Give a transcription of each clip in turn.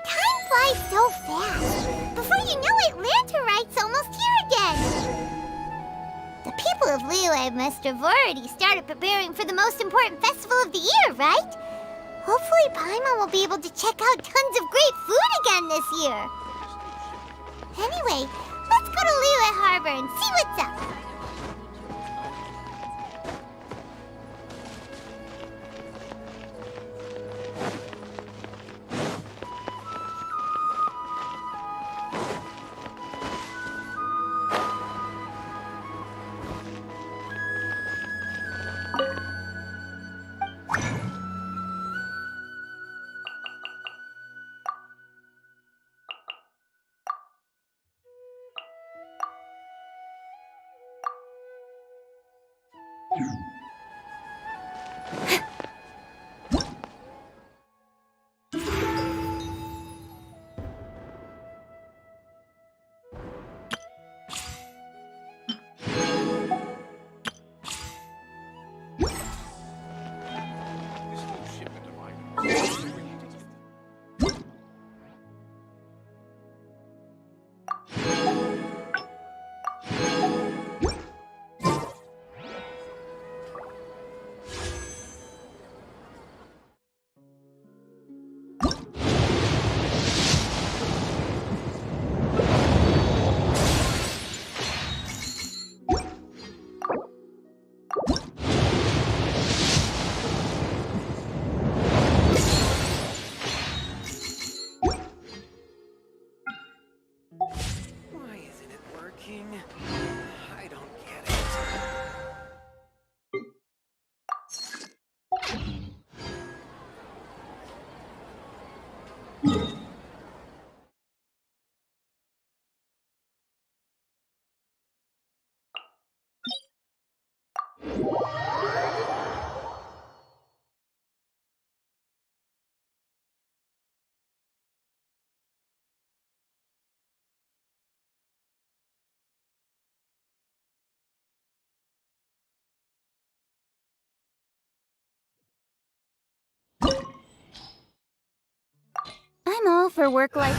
Time flies so fast. Before you know it, Lanterite's almost here again. The people of Liyue must have already started preparing for the most important festival of the year, right? Hopefully Paimon will be able to check out tons of great food again this year. Anyway, let's go to Liyue Harbor and see what's up. I don't get it. I'm all for work-life.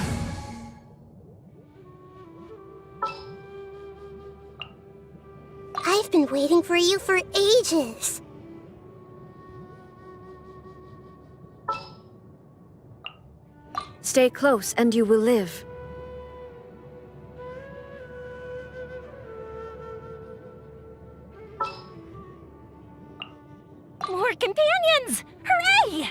I've been waiting for you for ages. Stay close and you will live. More companions! Hooray!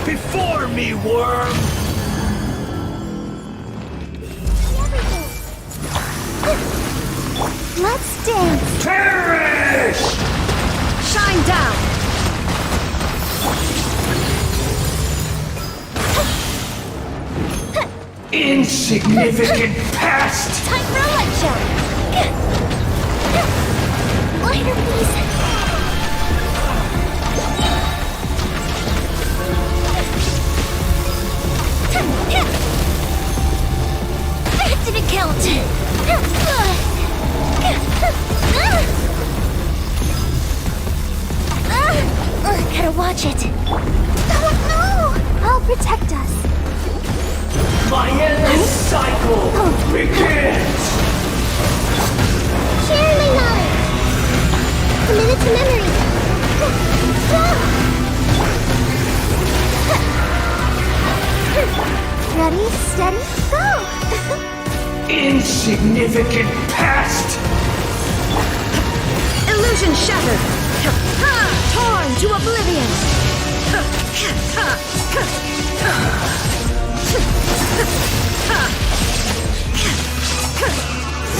Before me, worm! Let's dance! Perish! Shine down! Insignificant pest! Time for a light show! Lighter, please! That didn't count! Gotta watch it! Oh no! I'll I'll protect us. My endless cycle begins! Share my knowledge. Committed to memory. Ready, steady, go! Insignificant past! Illusion shattered! Torn to oblivion!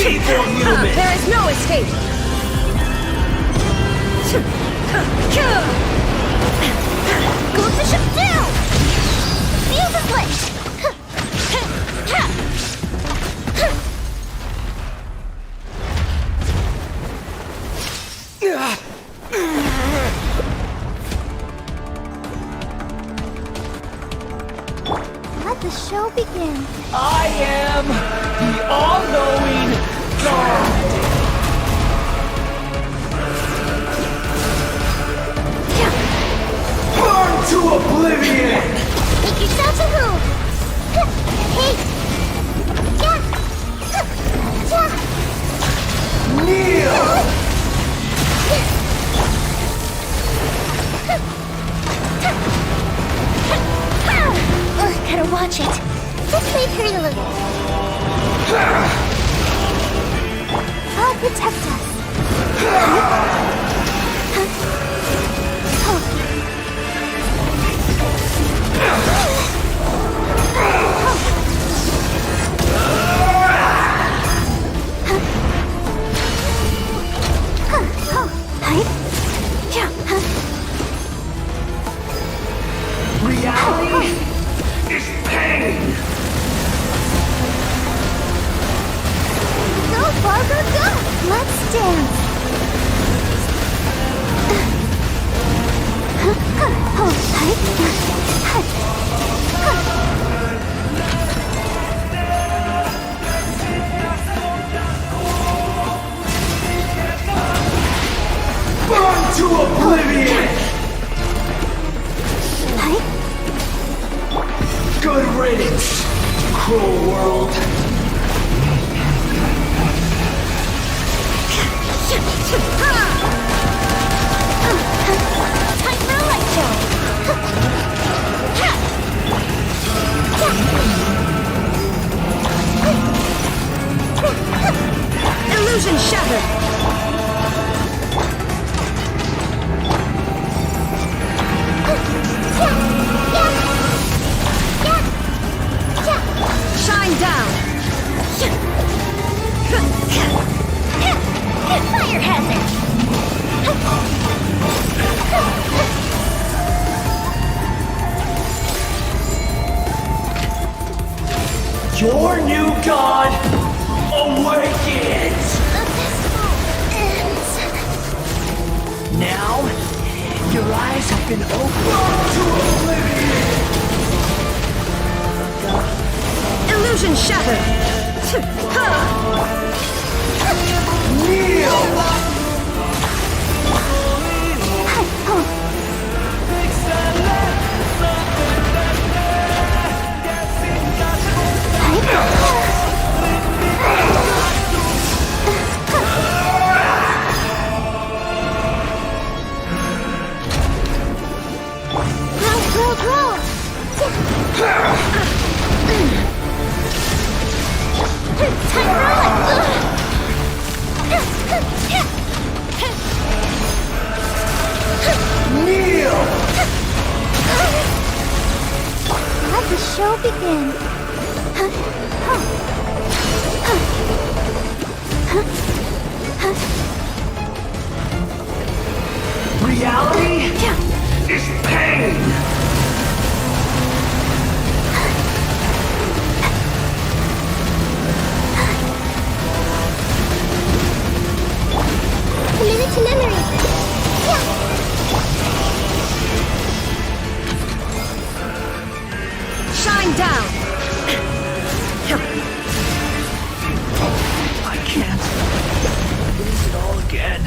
Evil human! There is no escape! Go to ship down! Feel the glitch! Let the show begin. I am the all-knowing God! Burn to oblivion! Make yourselves a move! Hey! Kneel! Gotta watch it. This may hurt a little. I'll protect us. Reality is pain! Go, Barbara, go! Let's dance. Burn to oblivion! Good riddance, cruel world. Time for a light show. Illusion shattered! Shine down! Fire hazard! Your new god awakens! The festival ends. Now, your eyes have been opened to oblivion! Illusion shattered! Kneel! Grow! Time for a Kneel! Let the show begin. Reality is pain! Committed to memory. Shine down! I can't lose it all again.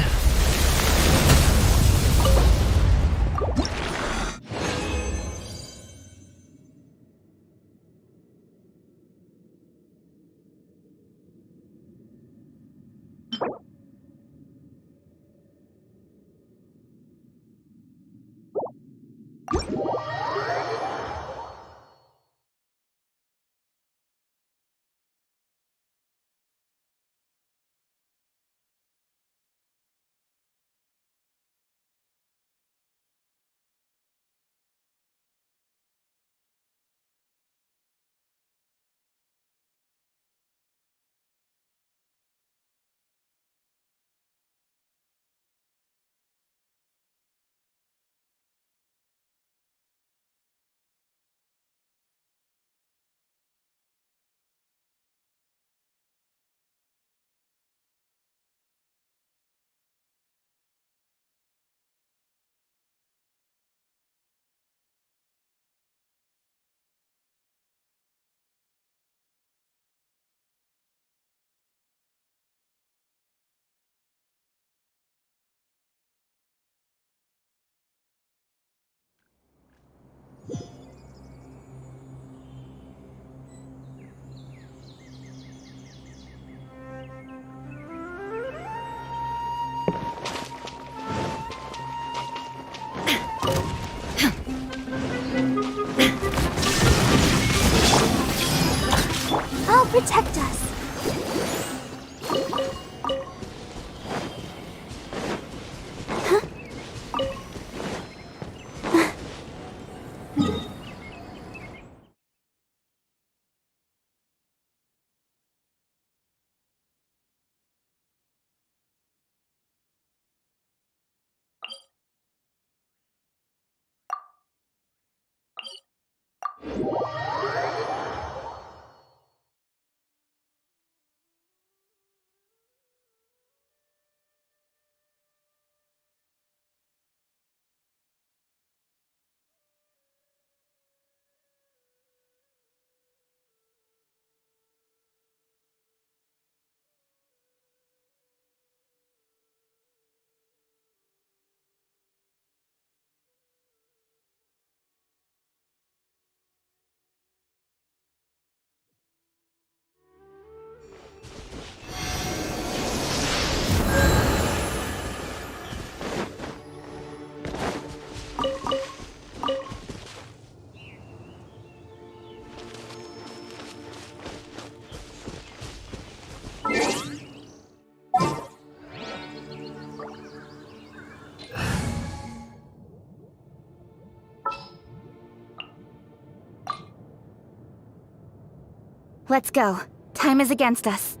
Let's go. Time is against us.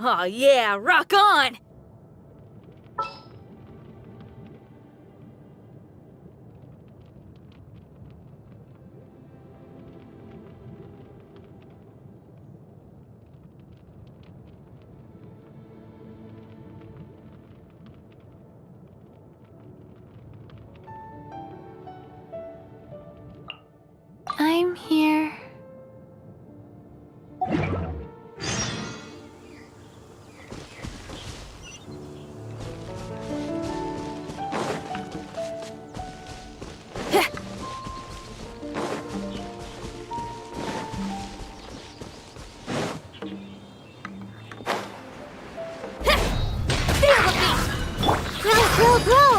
Oh yeah, rock on! I'm here. Grow!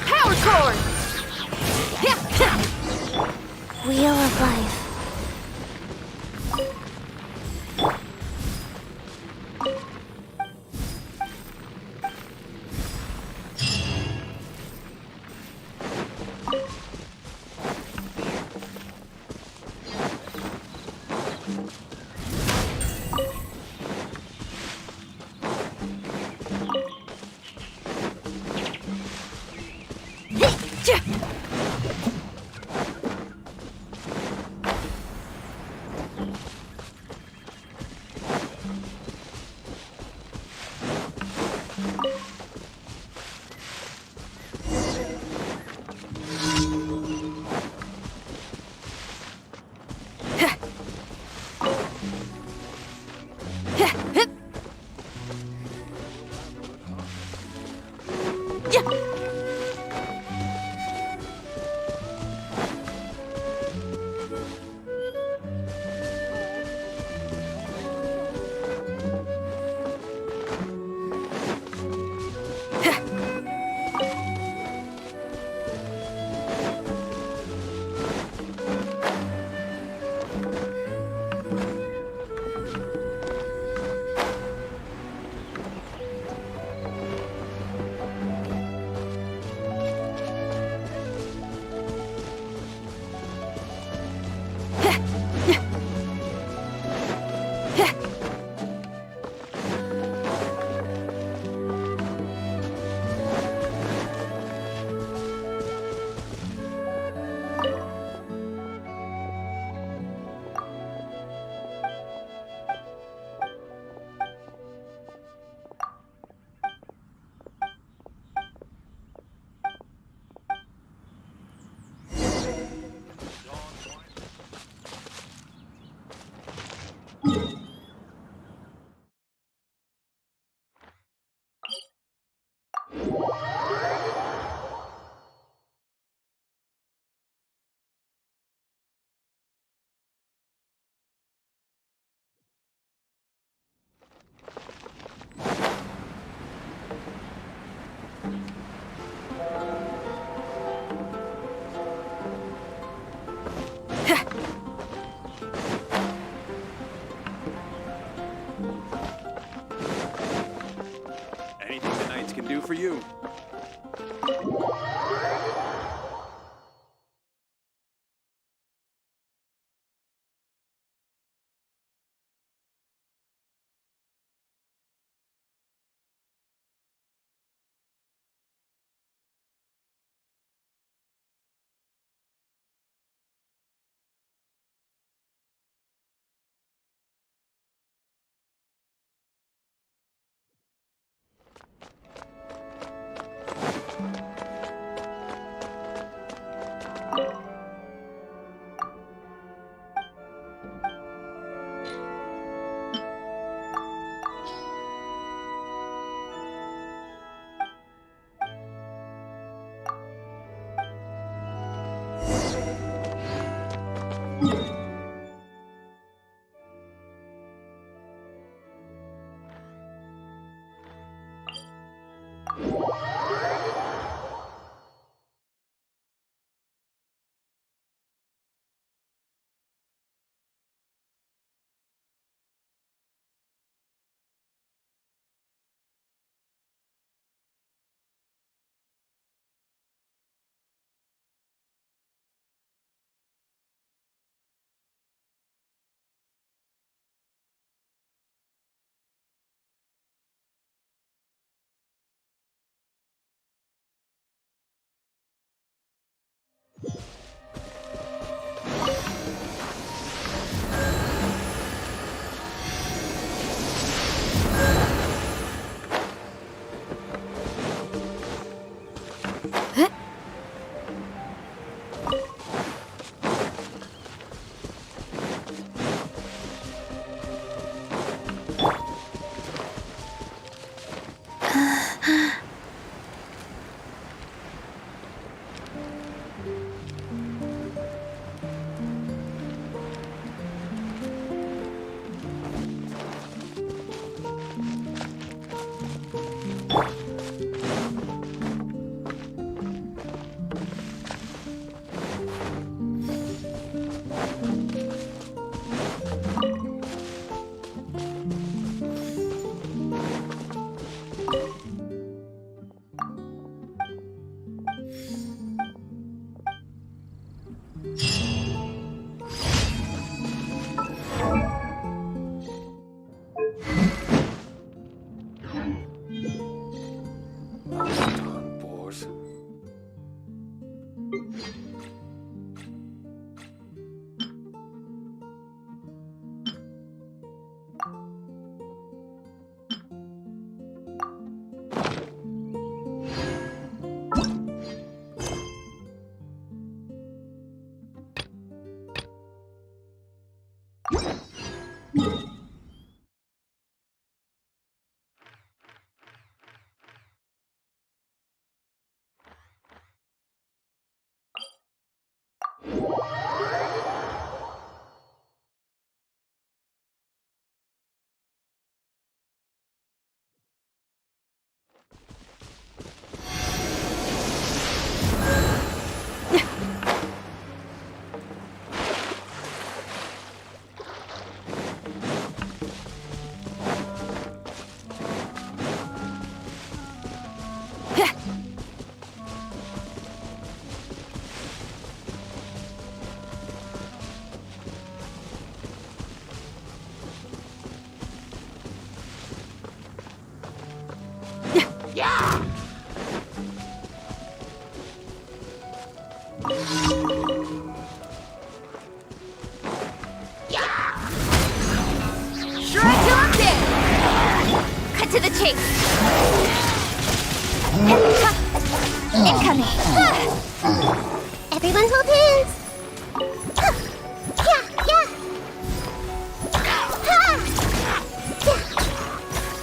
Power cord! Wheel of life. Anything the Knights can do for you. Shrug till I'm dead! Cut to the chase! Incoming! Everyone hold hands. Yeah, yeah.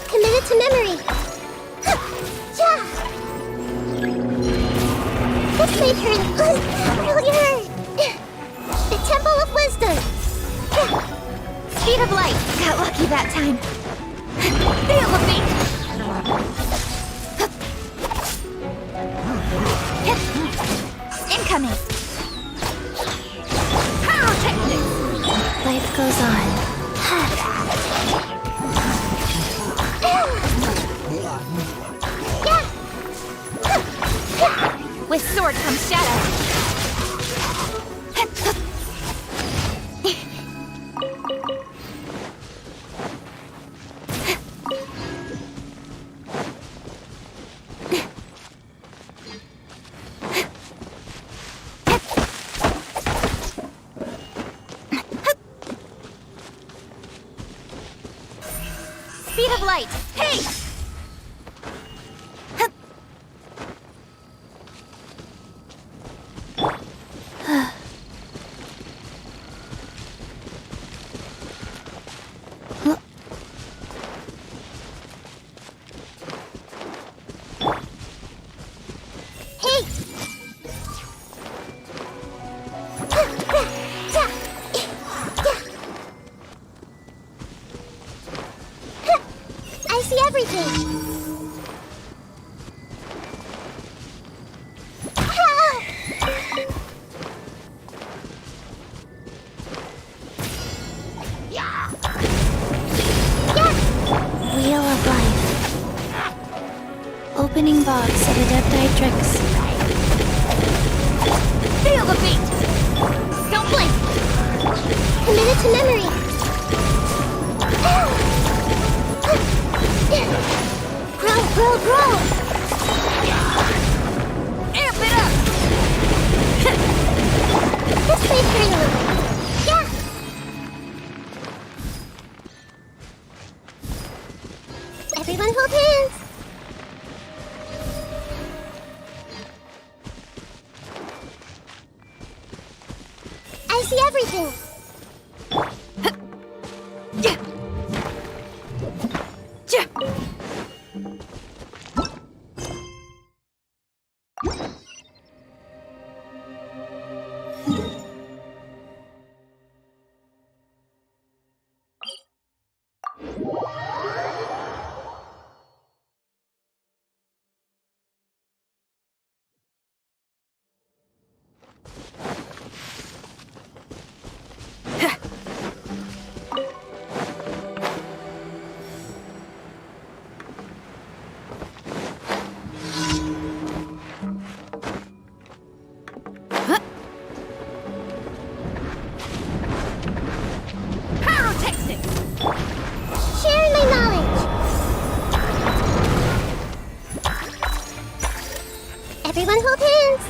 Committed to memory. Yeah. This made her unfamiliar. The Temple of Wisdom. Speed of light! Got lucky that time. Feel the beat! Incoming! Pyrotechnics! Life goes on. With sword comes shadow. Speed of light! Hey! Hey! I see everything. Wheel of life. Opening box of Adepti-Trix. Feel the beat! Don't blink! Committed to memory. Grow, grow! Amp it up! This way, Trailer. Yeah! Everyone hold hands. I see everything. Sharing my knowledge. Everyone hold hands.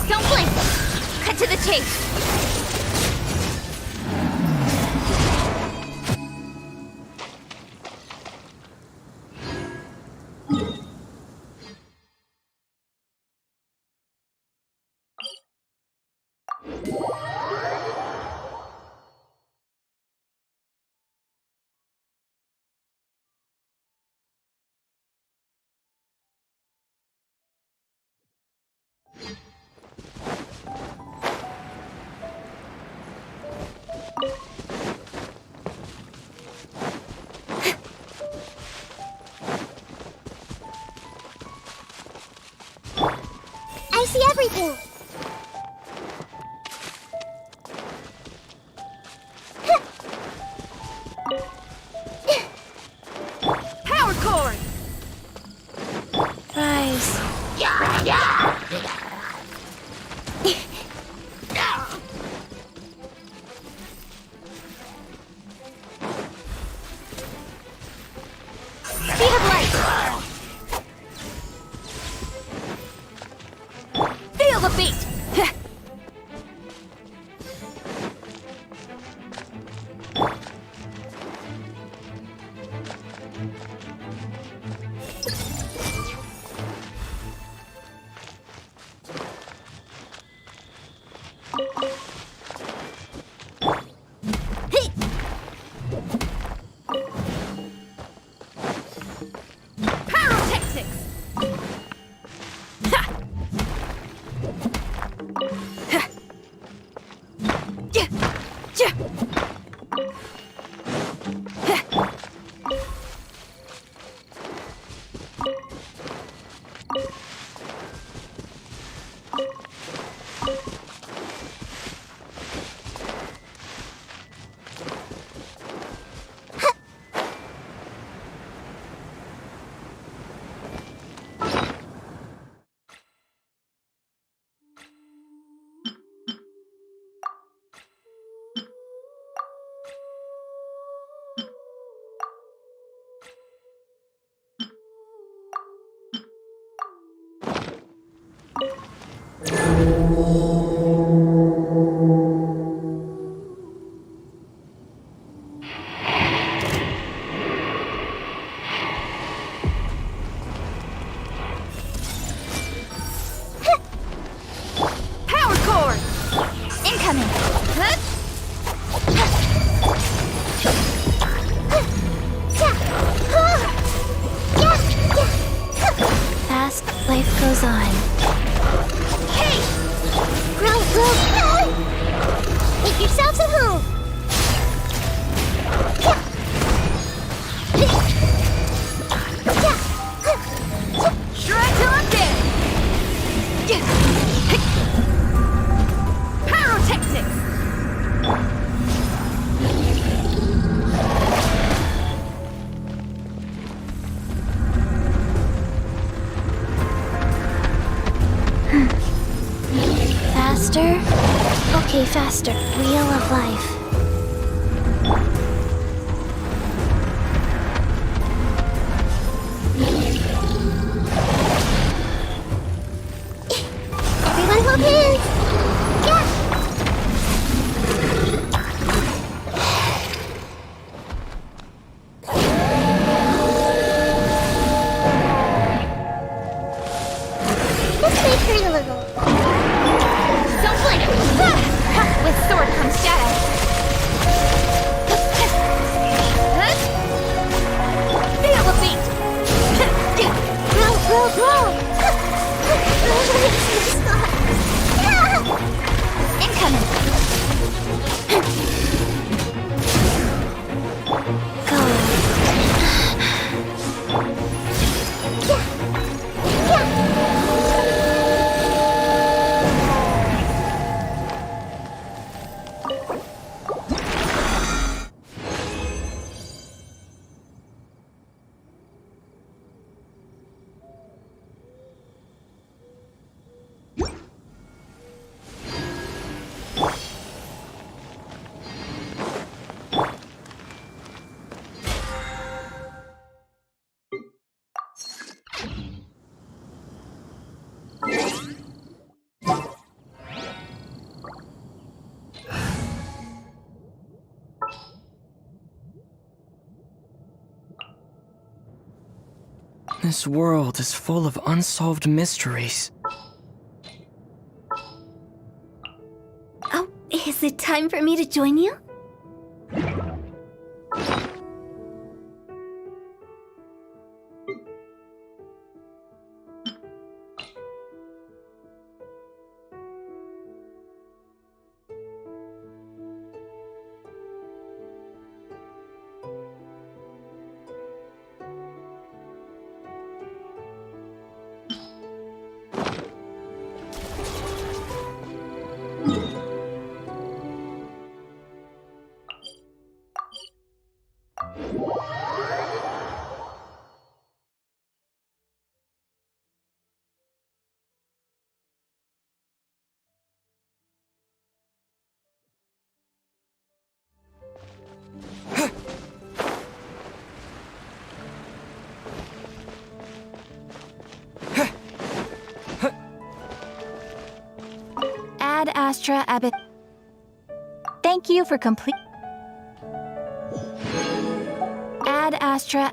Don't blink! Cut to the chase! I see everything. Power cord! Rise. Speed of light! Feel the beat! Pyrotechnics! Ha! Ha! Yeah! Yeah! Ha! Power cord! Incoming! Huh? Fast life goes on. Hey! Grow! Make yourselves at home! Try till I'm dead! Pyrotechnics! Faster? Okay, faster. Wheel of life. Everyone hold hands! Yeah! This may hurt a little. Don't blink! With sword comes shadow. Feel the beat! Grow! Incoming! Go. This world is full of unsolved mysteries. Oh, is it time for me to join you? Ad Astra Abbott. Thank you for complete. Ad Astra.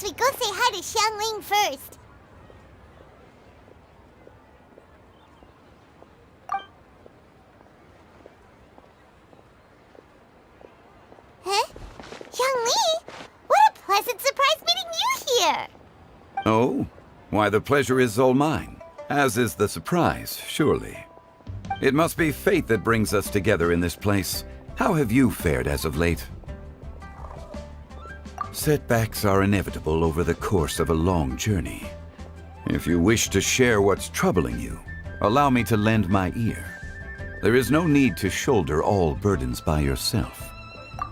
actually go say hi to Xiangling first. Huh? Xiangli? What a pleasant surprise meeting you here! Oh? Why, the pleasure is all mine, as is the surprise, surely. It must be fate that brings us together in this place. How have you fared as of late? Setbacks are inevitable over the course of a long journey. If you wish to share what's troubling you, allow me to lend my ear. There is no need to shoulder all burdens by yourself.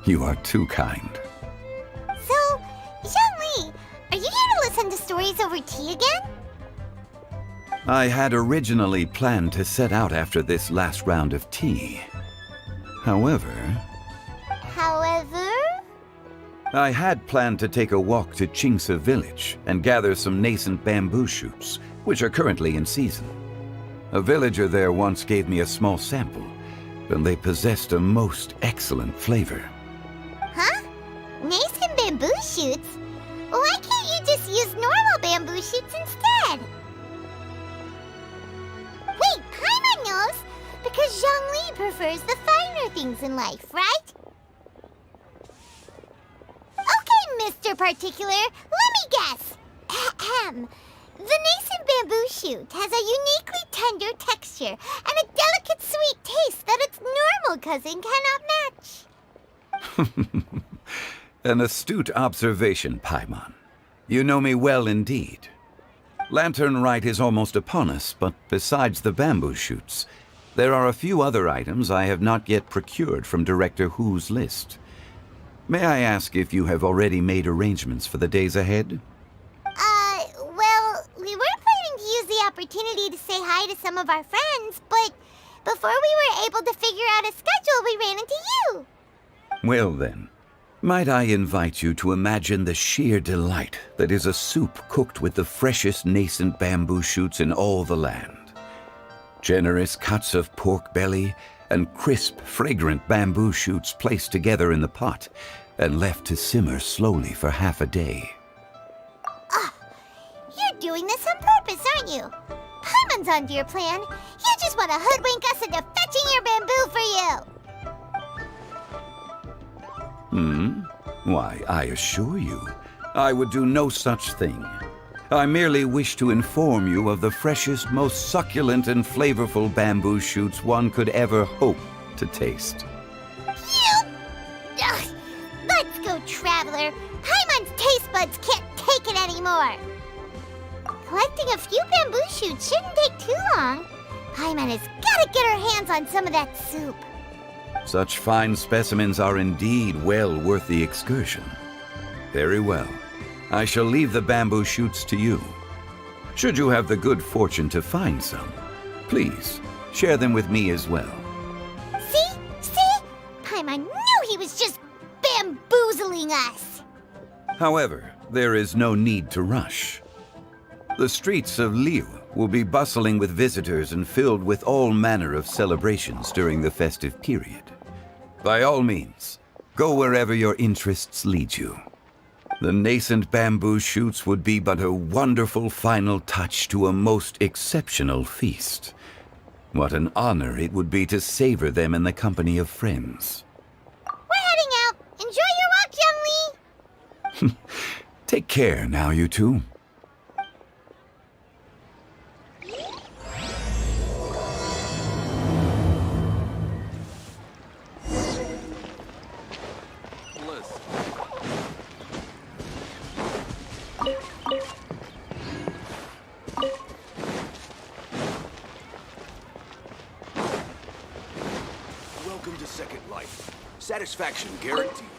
You are too kind. So, Xiangli, are you here to listen to stories over tea again? I had originally planned to set out after this last round of tea. However, I had planned to take a walk to Qingse village and gather some nascent bamboo shoots, which are currently in season. A villager there once gave me a small sample, and they possessed a most excellent flavor. Huh? Nascent bamboo shoots? Why can't you just use normal bamboo shoots instead? Wait, Paimon knows! Because Zhongli prefers the finer things in life, right? Okay, Mr. Particular, let me guess. Ahem. The nascent bamboo shoot has a uniquely tender texture and a delicate sweet taste that its normal cousin cannot match. An astute observation, Paimon. You know me well indeed. Lantern Rite is almost upon us, but besides the bamboo shoots, there are a few other items I have not yet procured from Director Hu's list. May I ask if you have already made arrangements for the days ahead? Well, we were planning to use the opportunity to say hi to some of our friends, but before we were able to figure out a schedule, we ran into you. Well then, might I invite you to imagine the sheer delight that is a soup cooked with the freshest nascent bamboo shoots in all the land. Generous cuts of pork belly and crisp, fragrant bamboo shoots placed together in the pot and left to simmer slowly for half a day. You're doing this on purpose, aren't you? Paimon's onto your plan. You just want to hoodwink us into fetching your bamboo for you. Why, I assure you, I would do no such thing. I merely wish to inform you of the freshest, most succulent and flavorful bamboo shoots one could ever hope to taste. You! Ugh. Let's go, Traveler. Paimon's taste buds can't take it anymore. Collecting a few bamboo shoots shouldn't take too long. Paimon has got to get her hands on some of that soup. Such fine specimens are indeed well worth the excursion. Very well. I shall leave the bamboo shoots to you. Should you have the good fortune to find some, please share them with me as well. See? Paimon knew he was just bamboozling us. However, there is no need to rush. The streets of Liu will be bustling with visitors and filled with all manner of celebrations during the festive period. By all means, go wherever your interests lead you. The nascent bamboo shoots would be but a wonderful final touch to a most exceptional feast. What an honor it would be to savor them in the company of friends. We're heading out. Enjoy your walk, Youngli. Take care now, you two. Welcome to Second Life. Satisfaction guaranteed.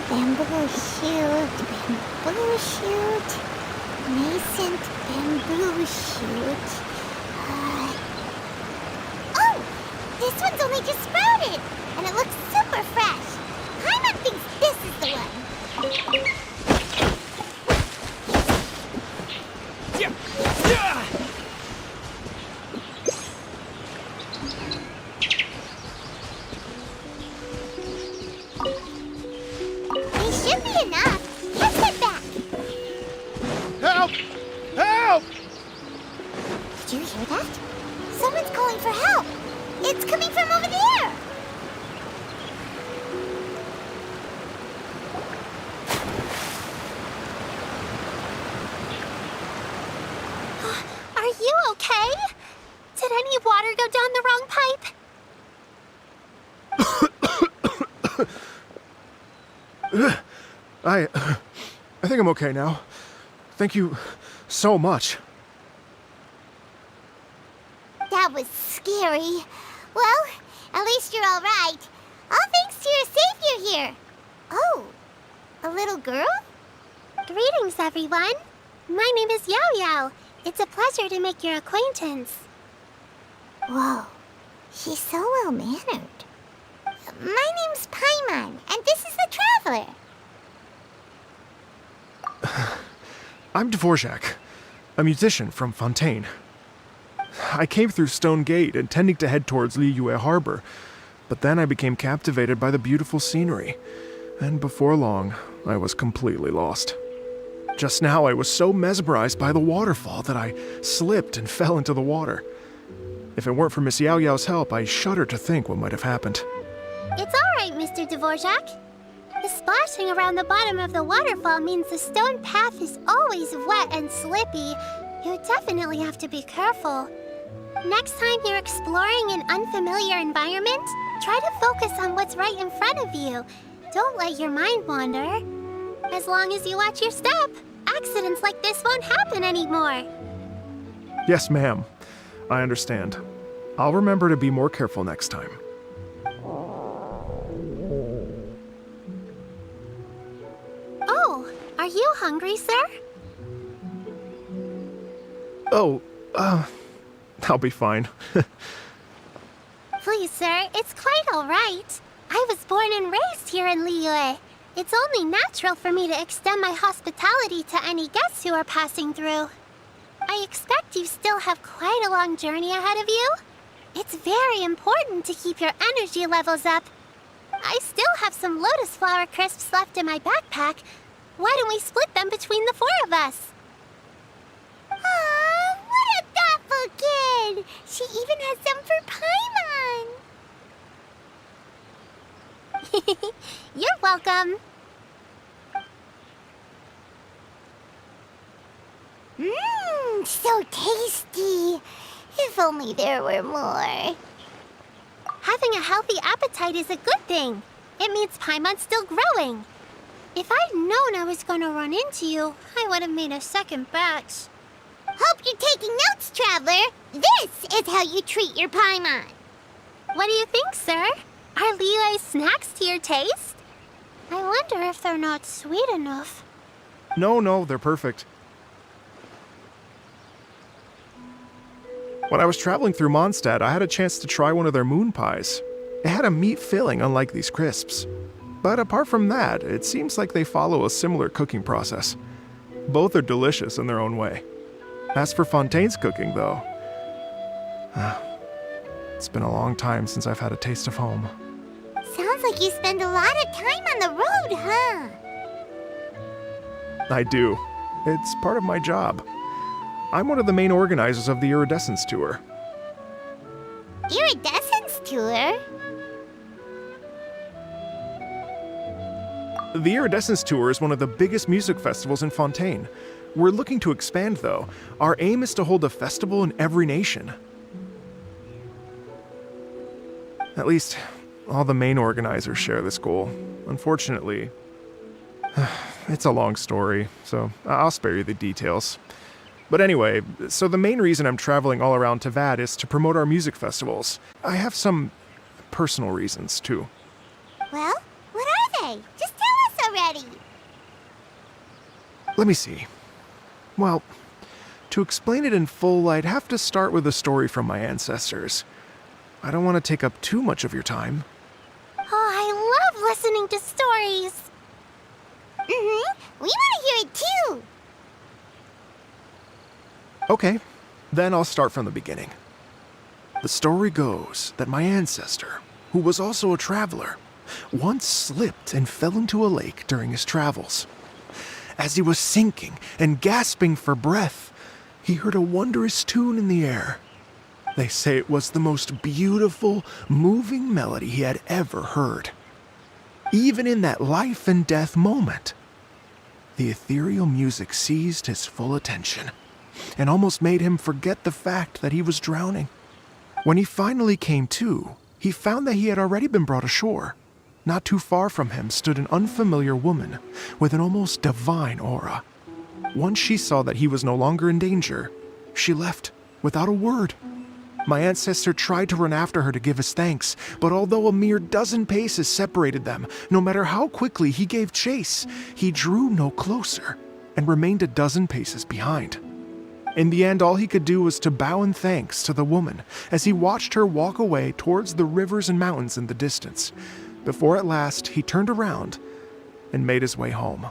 Bamboo shoot, bamboo shoot, nascent bamboo shoot. Oh! This one's only just sprouted, and it looks super fresh. Paimon thinks this is the one. They should be enough. Let's get back. Help! Help! Did you hear that? Someone's calling for help. It's coming from over there. Are you okay? Did any water go down the wrong pipe? I think I'm okay now. Thank you so much. That was scary. Well, at least you're all right. All thanks to your savior here. Oh, a little girl? Greetings, everyone. My name is Yao Yao. It's a pleasure to make your acquaintance. Whoa, she's so well-mannered. My name's Paimon, and this is the Traveler. I'm Dvorak, a musician from Fontaine. I came through Stone Gate intending to head towards Liyue Harbor, but then I became captivated by the beautiful scenery, and before long, I was completely lost. Just now, I was so mesmerized by the waterfall that I slipped and fell into the water. If it weren't for Miss Yao Yao's help, I shudder to think what might have happened. It's all right, Mr. Dvorak. The splashing around the bottom of the waterfall means the stone path is always wet and slippy. You definitely have to be careful. Next time you're exploring an unfamiliar environment, try to focus on what's right in front of you. Don't let your mind wander. As long as you watch your step, accidents like this won't happen anymore. Yes, ma'am. I understand. I'll remember to be more careful next time. Oh, are you hungry, sir? Oh, I'll be fine. Please, sir, it's quite all right. I was born and raised here in Liyue. It's only natural for me to extend my hospitality to any guests who are passing through. I expect you still have quite a long journey ahead of you. It's very important to keep your energy levels up. I still have some lotus flower crisps left in my backpack. Why don't we split them between the four of us? Aw, what a thoughtful kid! She even has some for Paimon. You're welcome. Mmm, so tasty. If only there were more. Having a healthy appetite is a good thing. It means Paimon's still growing. If I'd known I was gonna run into you, I would have made a second batch. Hope you're taking notes, Traveler. This is how you treat your Paimon. What do you think, sir? Are Liyue's snacks to your taste? I wonder if they're not sweet enough. No, they're perfect. When I was traveling through Mondstadt, I had a chance to try one of their moon pies. It had a meat filling unlike these crisps. But apart from that, it seems like they follow a similar cooking process. Both are delicious in their own way. As for Fontaine's cooking, though, it's been a long time since I've had a taste of home. Sounds like you spend a lot of time on the road, huh? I do. It's part of my job. I'm one of the main organizers of the Iridescence Tour. Iridescence tour? The Iridescence Tour is one of the biggest music festivals in Fontaine. We're looking to expand, though. Our aim is to hold a festival in every nation. At least, all the main organizers share this goal. Unfortunately, it's a long story, so I'll spare you the details. But anyway, so the main reason I'm traveling all around Tavad is to promote our music festivals. I have some personal reasons, too. Well, what are they? Just tell us already. Let me see. Well, to explain it in full, I'd have to start with a story from my ancestors. I don't want to take up too much of your time. Oh, I love listening to stories. We want to hear it too. Okay, then I'll start from the beginning. The story goes that my ancestor, who was also a traveler, once slipped and fell into a lake during his travels. As he was sinking and gasping for breath, he heard a wondrous tune in the air. They say it was the most beautiful, moving melody he had ever heard. Even in that life and death moment, the ethereal music seized his full attention and almost made him forget the fact that he was drowning. When he finally came to, he found that he had already been brought ashore. Not too far from him stood an unfamiliar woman with an almost divine aura. Once she saw that he was no longer in danger, she left without a word. My ancestor tried to run after her to give his thanks, but although a mere dozen paces separated them, no matter how quickly he gave chase, he drew no closer and remained a dozen paces behind. In the end, all he could do was to bow in thanks to the woman as he watched her walk away towards the rivers and mountains in the distance, before at last he turned around and made his way home.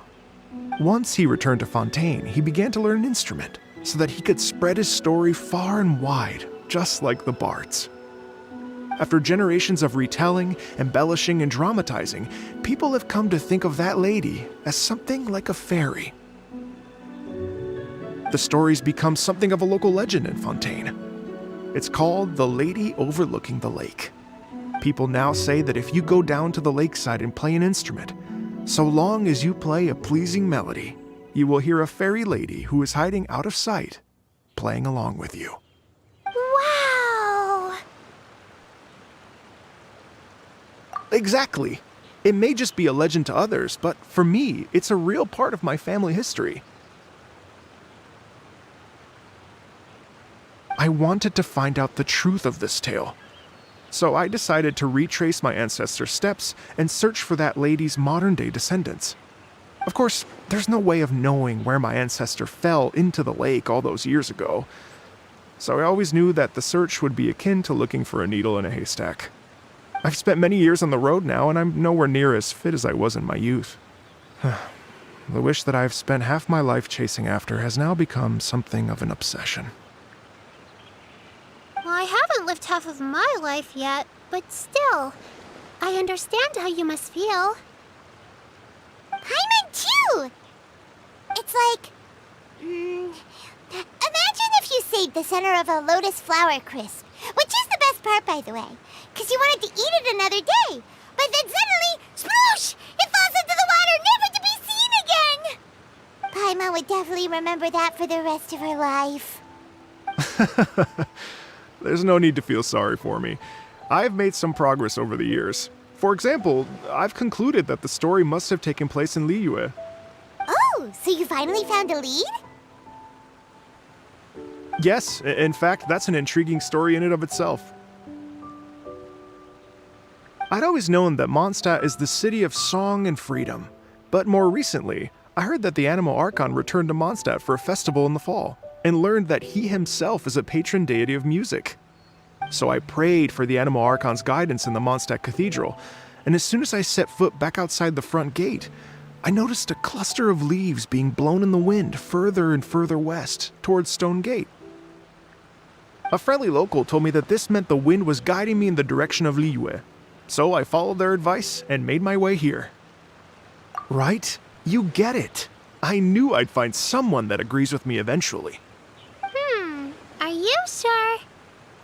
Once he returned to Fontaine, he began to learn an instrument so that he could spread his story far and wide, just like the bards. After generations of retelling, embellishing, and dramatizing, people have come to think of that lady as something like a fairy. The story's become something of a local legend in Fontaine. It's called The Lady Overlooking the Lake. People now say that if you go down to the lakeside and play an instrument, so long as you play a pleasing melody, you will hear a fairy lady who is hiding out of sight, playing along with you. Wow! Exactly. It may just be a legend to others, but for me, it's a real part of my family history. I wanted to find out the truth of this tale, so I decided to retrace my ancestors' steps and search for that lady's modern-day descendants. Of course, there's no way of knowing where my ancestor fell into the lake all those years ago, so I always knew that the search would be akin to looking for a needle in a haystack. I've spent many years on the road now, and I'm nowhere near as fit as I was in my youth. The wish that I've spent half my life chasing after has now become something of an obsession. Well, I haven't lived half of my life yet, but still, I understand how you must feel. Paimon too! It's like... imagine if you saved the center of a lotus flower crisp, which is the best part, by the way, because you wanted to eat it another day. But then suddenly, sploosh! It falls into the water, never to be seen again! Paimon would definitely remember that for the rest of her life. There's no need to feel sorry for me. I've made some progress over the years. For example, I've concluded that the story must have taken place in Liyue. Oh, so you finally found a lead? Yes, in fact, that's an intriguing story in and of itself. I'd always known that Mondstadt is the city of song and freedom, but more recently, I heard that the Animal Archon returned to Mondstadt for a festival in the fall, and learned that he himself is a patron deity of music. So I prayed for the Animal Archon's guidance in the Mondstadt Cathedral, and as soon as I set foot back outside the front gate, I noticed a cluster of leaves being blown in the wind further and further west, towards Stone Gate. A friendly local told me that this meant the wind was guiding me in the direction of Liyue, so I followed their advice and made my way here. Right? You get it. I knew I'd find someone that agrees with me eventually. Are you sure?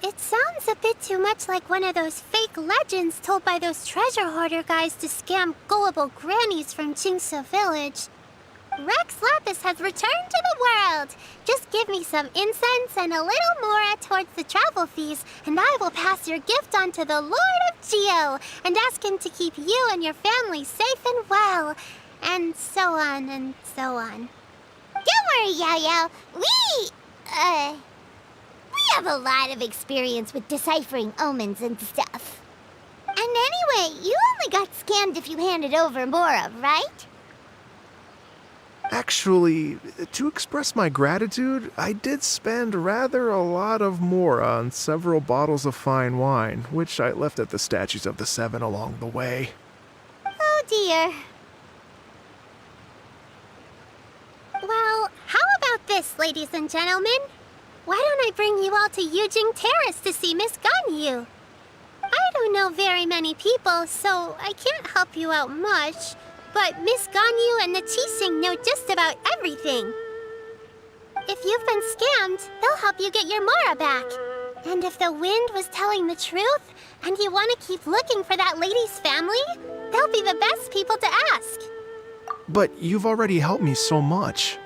It sounds a bit too much like one of those fake legends told by those treasure hoarder guys to scam gullible grannies from Jingsa Village. Rex Lapis has returned to the world. Just give me some incense and a little more towards the travel fees, and I will pass your gift on to the Lord of Geo and ask him to keep you and your family safe and well. And so on and so on. Don't worry, Yao Yao. We have a lot of experience with deciphering omens and stuff. And anyway, you only got scammed if you handed over Mora, right? Actually, to express my gratitude, I did spend rather a lot of Mora on several bottles of fine wine, which I left at the Statues of the Seven along the way. Oh dear. Well, how about this, ladies and gentlemen? Why don't I bring you all to Yujing Terrace to see Miss Ganyu? I don't know very many people, so I can't help you out much. But Miss Ganyu and the Qixing know just about everything. If you've been scammed, they'll help you get your Mora back. And if the wind was telling the truth, and you want to keep looking for that lady's family, they'll be the best people to ask. But you've already helped me so much.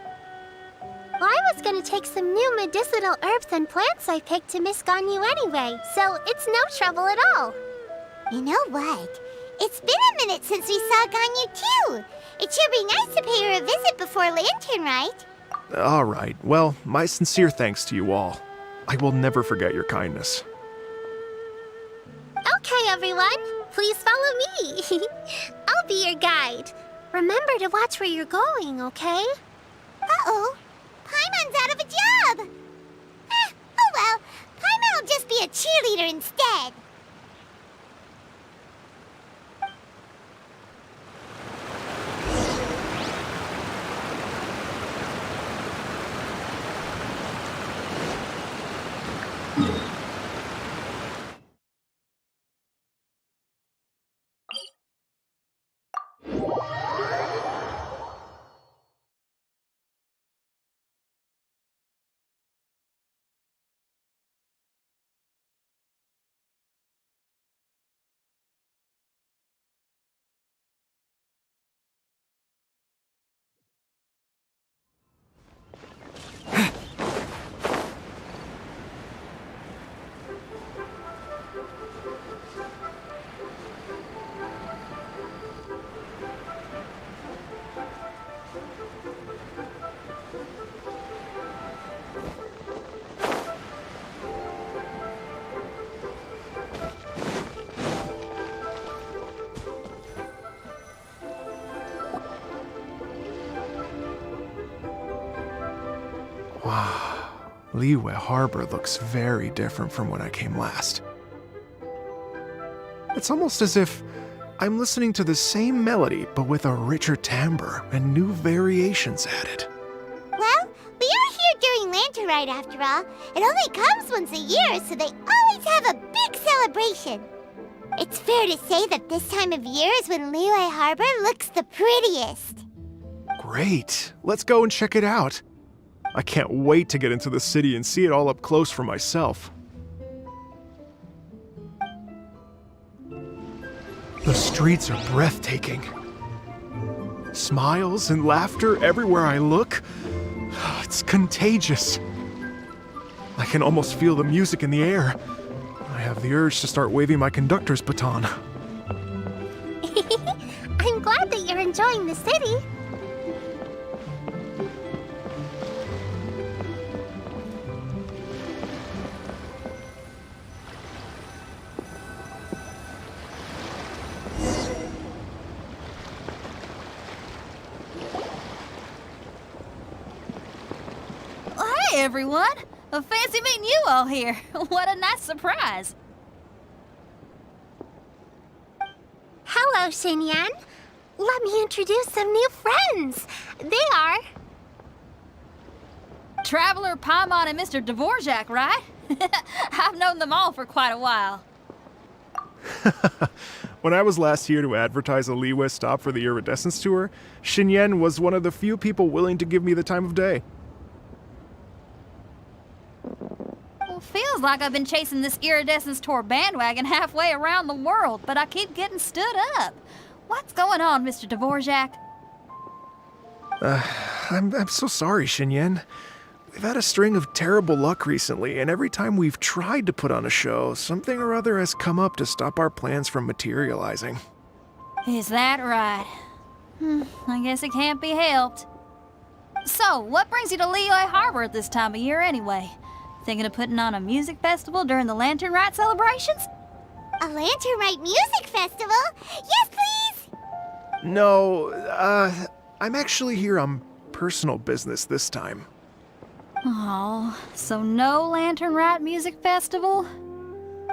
Well, I was gonna take some new medicinal herbs and plants I picked to Miss Ganyu anyway, so it's no trouble at all. You know what? It's been a minute since we saw Ganyu too. It should be nice to pay her a visit before Lantern, right? All right. Well, my sincere thanks to you all. I will never forget your kindness. Okay, everyone. Please follow me. I'll be your guide. Remember to watch where you're going, okay? Uh-oh. Paimon's out of a job. Oh well. Paimon will just be a cheerleader instead. Wow, Liyue Harbor looks very different from when I came last. It's almost as if I'm listening to the same melody, but with a richer timbre and new variations added. Well, we are here during Lantern Rite after all. It only comes once a year, so they always have a big celebration. It's fair to say that this time of year is when Liyue Harbor looks the prettiest. Great, let's go and check it out. I can't wait to get into the city and see it all up close for myself. The streets are breathtaking. Smiles and laughter everywhere I look. It's contagious. I can almost feel the music in the air. I have the urge to start waving my conductor's baton. I'm glad that you're enjoying the city. Hey, everyone. Fancy meeting you all here. What a nice surprise. Hello, Xinyan. Let me introduce some new friends. They are... Traveler, Paimon, and Mr. Dvorak, right? I've known them all for quite a while. When I was last here to advertise a Liyue stop for the Iridescence Tour, Xinyan was one of the few people willing to give me the time of day. Well, feels like I've been chasing this Iridescence Tour bandwagon halfway around the world, but I keep getting stood up. What's going on, Mr. Dvorak? I'm so sorry, Xinyan. We've had a string of terrible luck recently, and every time we've tried to put on a show, something or other has come up to stop our plans from materializing. Is that right? I guess it can't be helped. So, what brings you to Liyue Harbor at this time of year anyway? Thinking of putting on a music festival during the Lantern Rite celebrations? A Lantern Rite music festival? Yes, please! No, I'm actually here on personal business this time. Oh, so no Lantern Rite music festival?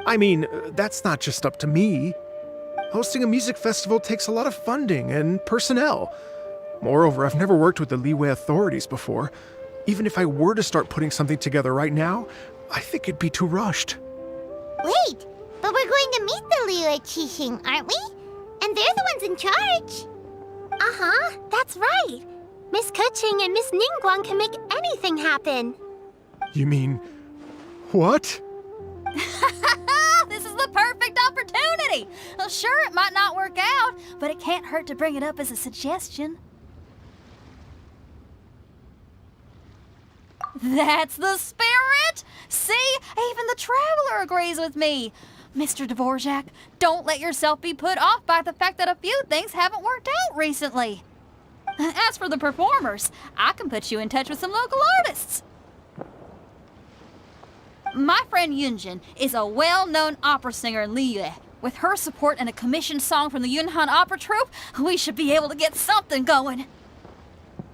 I mean, that's not just up to me. Hosting a music festival takes a lot of funding and personnel. Moreover, I've never worked with the Liyue authorities before. Even if I were to start putting something together right now, I think it'd be too rushed. Wait, but we're going to meet the Liyue Qixing, aren't we? And they're the ones in charge. Uh-huh, that's right. Miss Keqing and Miss Ningguang can make anything happen. You mean... what? This is the perfect opportunity! Well, sure, it might not work out, but it can't hurt to bring it up as a suggestion. That's the spirit! See, even the Traveler agrees with me. Mr. Dvorak, don't let yourself be put off by the fact that a few things haven't worked out recently. As for the performers, I can put you in touch with some local artists. My friend Yunjin is a well-known opera singer in Liyue. With her support and a commissioned song from the Yunhan Opera Troupe, we should be able to get something going.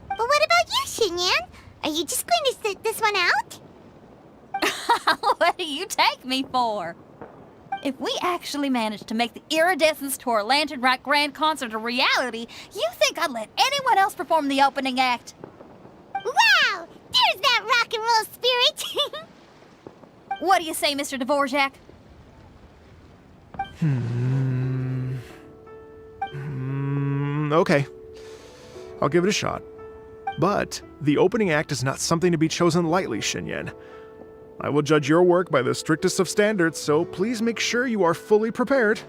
But what about you, Xinyan? Are you just going to sit this one out? What do you take me for? If we actually manage to make the Iridescence Tour Lantern Rite Grand Concert a reality, you think I'd let anyone else perform the opening act? Wow! There's that rock and roll spirit! What do you say, Mr. Dvorak? Okay. I'll give it a shot. But the opening act is not something to be chosen lightly, Xinyan. I will judge your work by the strictest of standards, so please make sure you are fully prepared.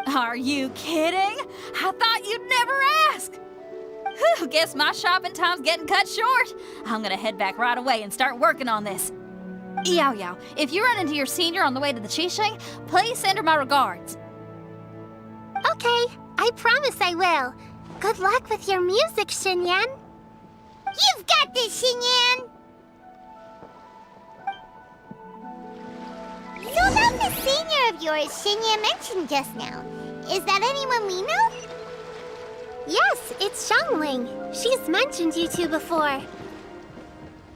Are you kidding? I thought you'd never ask. Whew, guess my shopping time's getting cut short. I'm gonna head back right away and start working on this. Yao Yao, if you run into your senior on the way to the Qixing, please send her my regards. Okay, I promise I will. Good luck with your music, Xinyan. You've got this, Xinyan! So about the senior of yours Xinyan mentioned just now, is that anyone we know? Yes, it's Xiangling. She's mentioned you two before.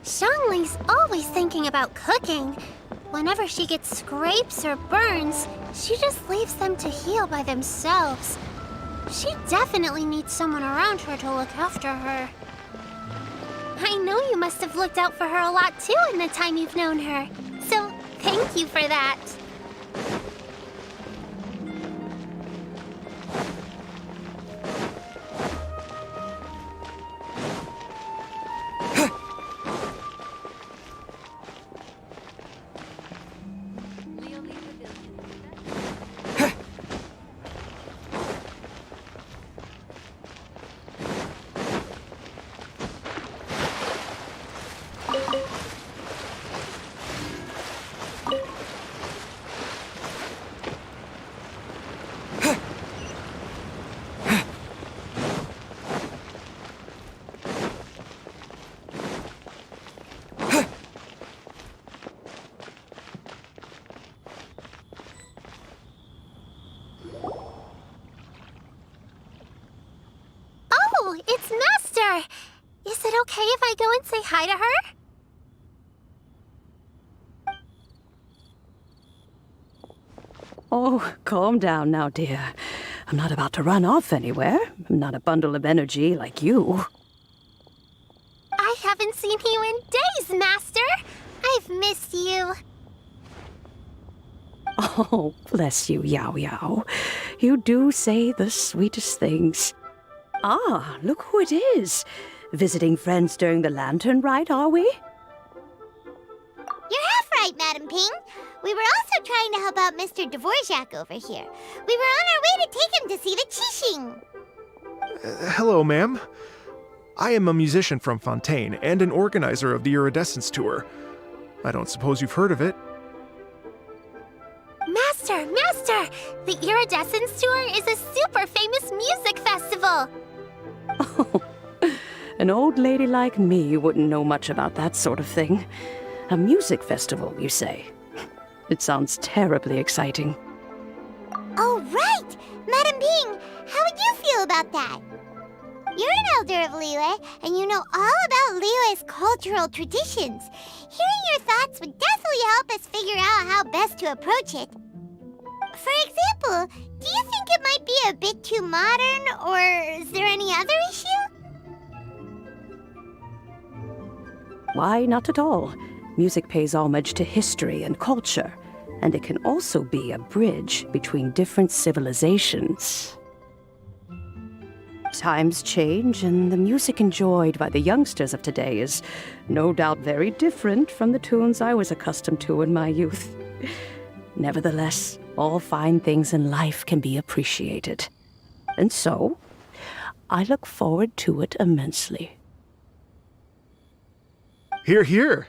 Xiangling's always thinking about cooking. Whenever she gets scrapes or burns, she just leaves them to heal by themselves. She definitely needs someone around her to look after her. I know you must have looked out for her a lot too in the time you've known her. So, thank you for that. Oh, it's Master! Is it okay if I go and say hi to her? Oh, calm down now, dear. I'm not about to run off anywhere. I'm not a bundle of energy like you. I haven't seen you in days, Master. I've missed you. Oh, bless you, Yao Yao. You do say the sweetest things. Ah, look who it is. Visiting friends during the lantern rite, are we? You're half right, Madam Ping. We were also trying to help out Mr. Dvorak over here. We were on our way to take him to see the Qixing. Hello, ma'am. I am a musician from Fontaine and an organizer of the Iridescence Tour. I don't suppose you've heard of it. Master! The Iridescence Tour is a super famous music festival. Oh, an old lady like me wouldn't know much about that sort of thing. A music festival, you say? It sounds terribly exciting. Oh, right! Madam Ping, how would you feel about that? You're an elder of Liyue, and you know all about Liyue's cultural traditions. Hearing your thoughts would definitely help us figure out how best to approach it. For example, do you think it might be a bit too modern, or is there any other issue? Why, not at all. Music pays homage to history and culture, and it can also be a bridge between different civilizations. Times change, and the music enjoyed by the youngsters of today is no doubt very different from the tunes I was accustomed to in my youth. Nevertheless, all fine things in life can be appreciated. And so, I look forward to it immensely. Hear, hear.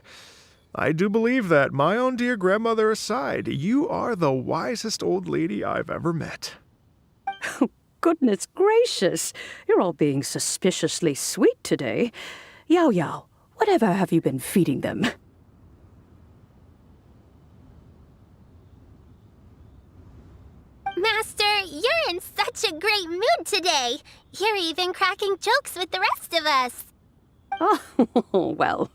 I do believe that, my own dear grandmother aside, you are the wisest old lady I've ever met. Goodness gracious, you're all being suspiciously sweet today. Yao Yao, whatever have you been feeding them? Master, you're in such a great mood today. You're even cracking jokes with the rest of us. Oh, well,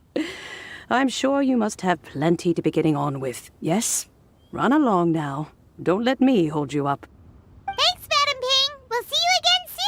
I'm sure you must have plenty to be getting on with. Yes? Run along now. Don't let me hold you up. Thanks, Madam Ping. We'll see you again soon.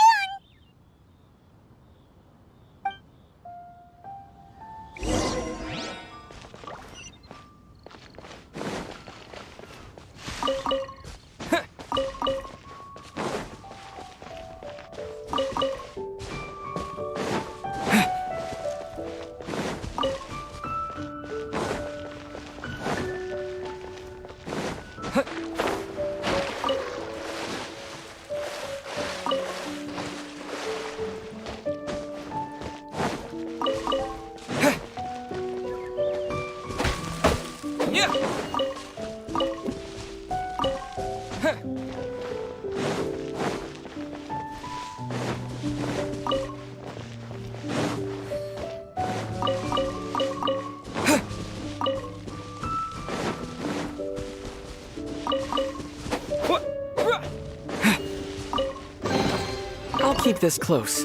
I'll keep this close.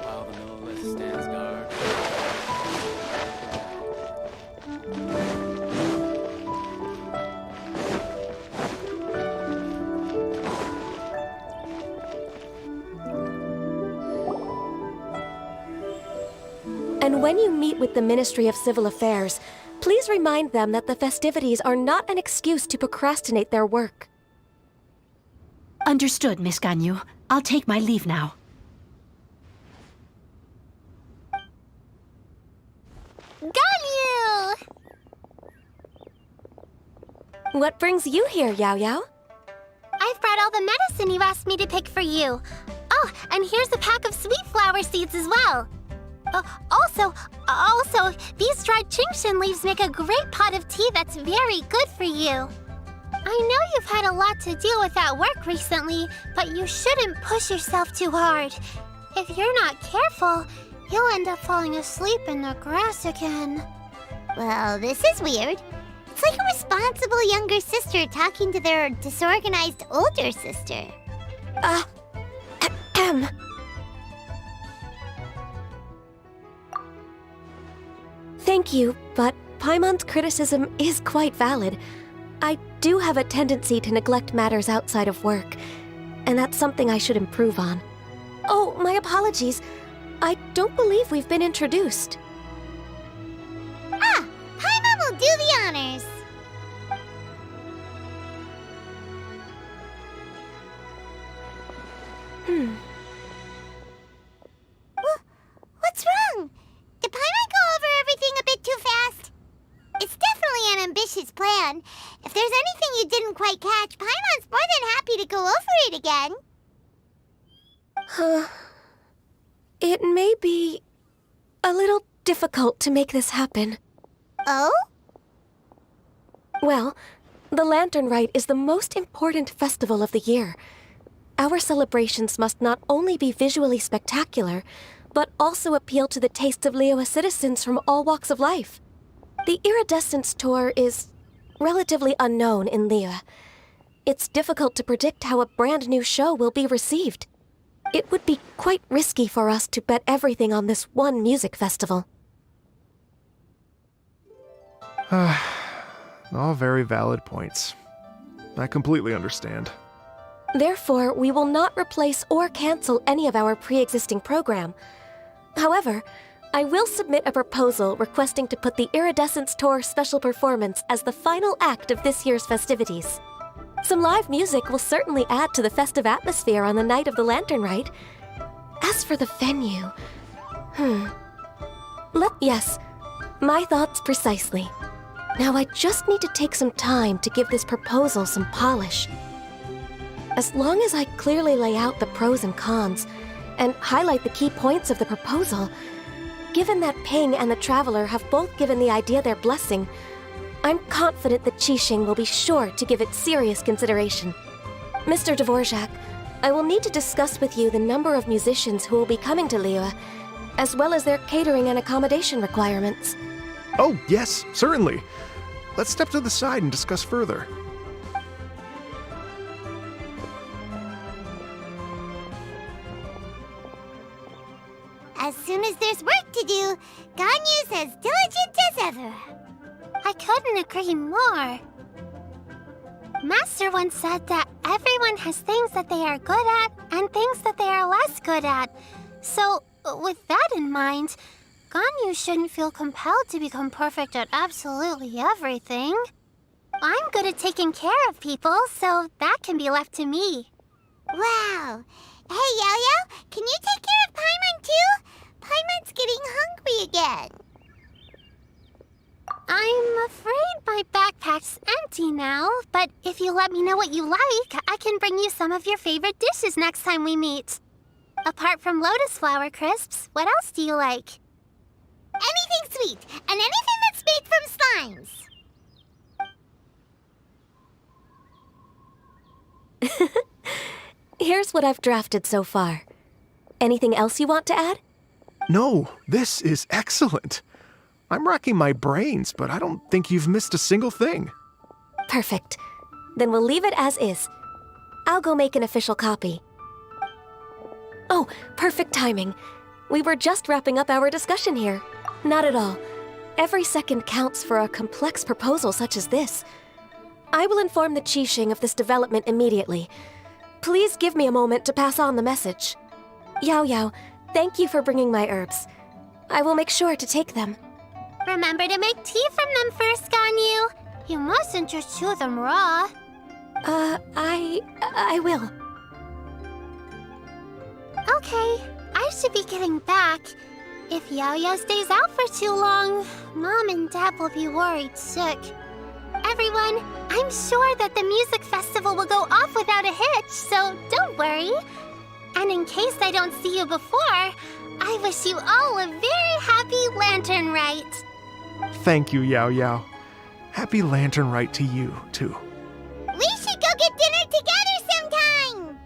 While the novelist stands guard. And when you meet with the Ministry of Civil Affairs, please remind them that the festivities are not an excuse to procrastinate their work. Understood, Miss Ganyu. I'll take my leave now. Ganyu! What brings you here, Yao Yao? I've brought all the medicine you asked me to pick for you. Oh, and here's a pack of sweet flower seeds as well. Also, these dried Qingshan leaves make a great pot of tea that's very good for you. I know you've had a lot to deal with at work recently, but you shouldn't push yourself too hard. If you're not careful, you'll end up falling asleep in the grass again. Well, this is weird. It's like a responsible younger sister talking to their disorganized older sister. Thank you, but Paimon's criticism is quite valid. I do have a tendency to neglect matters outside of work, and that's something I should improve on. Oh, my apologies. I don't believe we've been introduced. Ah, Paimon will do the honors. What's wrong? Did Paimon go over everything a bit too fast? It's definitely an ambitious plan. If there's anything you didn't quite catch, Paimon's more than happy to go over it again. It may be a little difficult to make this happen. Oh? Well, the Lantern Rite is the most important festival of the year. Our celebrations must not only be visually spectacular, but also appeal to the tastes of Liyue citizens from all walks of life. The Iridescence Tour is relatively unknown in Liyue. It's difficult to predict how a brand new show will be received. It would be quite risky for us to bet everything on this one music festival. All very valid points. I completely understand. Therefore, we will not replace or cancel any of our pre-existing program. However, I will submit a proposal requesting to put the Iridescence Tour special performance as the final act of this year's festivities. Some live music will certainly add to the festive atmosphere on the night of the Lantern Rite. As for the venue... Yes, my thoughts precisely. Now I just need to take some time to give this proposal some polish. As long as I clearly lay out the pros and cons, and highlight the key points of the proposal, given that Ping and the Traveler have both given the idea their blessing, I'm confident that Qixing will be sure to give it serious consideration. Mr. Dvorak, I will need to discuss with you the number of musicians who will be coming to Liyue, as well as their catering and accommodation requirements. Oh, yes, certainly. Let's step to the side and discuss further. As soon as there's work to do, Ganyu's as diligent as ever. I couldn't agree more. Master once said that everyone has things that they are good at and things that they are less good at. So, with that in mind, Ganyu shouldn't feel compelled to become perfect at absolutely everything. I'm good at taking care of people, so that can be left to me. Wow. Hey, Yo-Yo, can you take care of Paimon too? Paimon's getting hungry again. I'm afraid my backpack's empty now, but if you let me know what you like, I can bring you some of your favorite dishes next time we meet. Apart from lotus flower crisps, what else do you like? Anything sweet, and anything that's made from slimes. Here's what I've drafted so far. Anything else you want to add? No, this is excellent. I'm racking my brains, but I don't think you've missed a single thing. Perfect. Then we'll leave it as is. I'll go make an official copy. Oh, perfect timing. We were just wrapping up our discussion here. Not at all. Every second counts for a complex proposal such as this. I will inform the Qixing of this development immediately. Please give me a moment to pass on the message. Yao Yao, thank you for bringing my herbs. I will make sure to take them. Remember to make tea from them first, Ganyu. You mustn't just chew them raw. I will. Okay, I should be getting back. If Yo-Yo stays out for too long, Mom and Dad will be worried sick. Everyone, I'm sure that the music festival will go off without a hitch, so don't worry. And in case I don't see you before, I wish you all a very happy Lantern Rite. Thank you, Yao Yao. Happy Lantern Rite to you, too. We should go get dinner together sometime!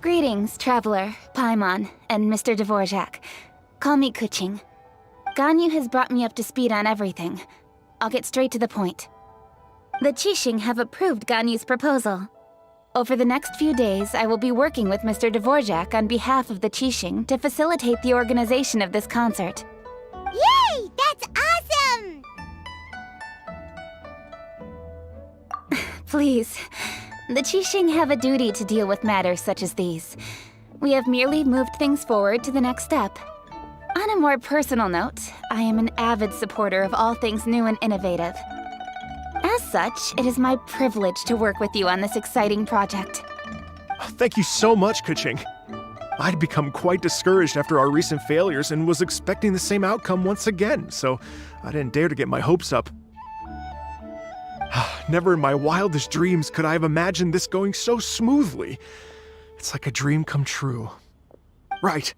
Greetings, Traveler, Paimon, and Mr. Dvorak. Call me Kuching. Ganyu has brought me up to speed on everything. I'll get straight to the point. The Qixing have approved Ganyu's proposal. Over the next few days, I will be working with Mr. Dvorak on behalf of the Qixing to facilitate the organization of this concert. Yay! That's awesome! Please. The Qixing have a duty to deal with matters such as these. We have merely moved things forward to the next step. On a more personal note, I am an avid supporter of all things new and innovative. As such, it is my privilege to work with you on this exciting project. Thank you so much, Kuching. I'd become quite discouraged after our recent failures and was expecting the same outcome once again, so I didn't dare to get my hopes up. Never in my wildest dreams could I have imagined this going so smoothly. It's like a dream come true. Right,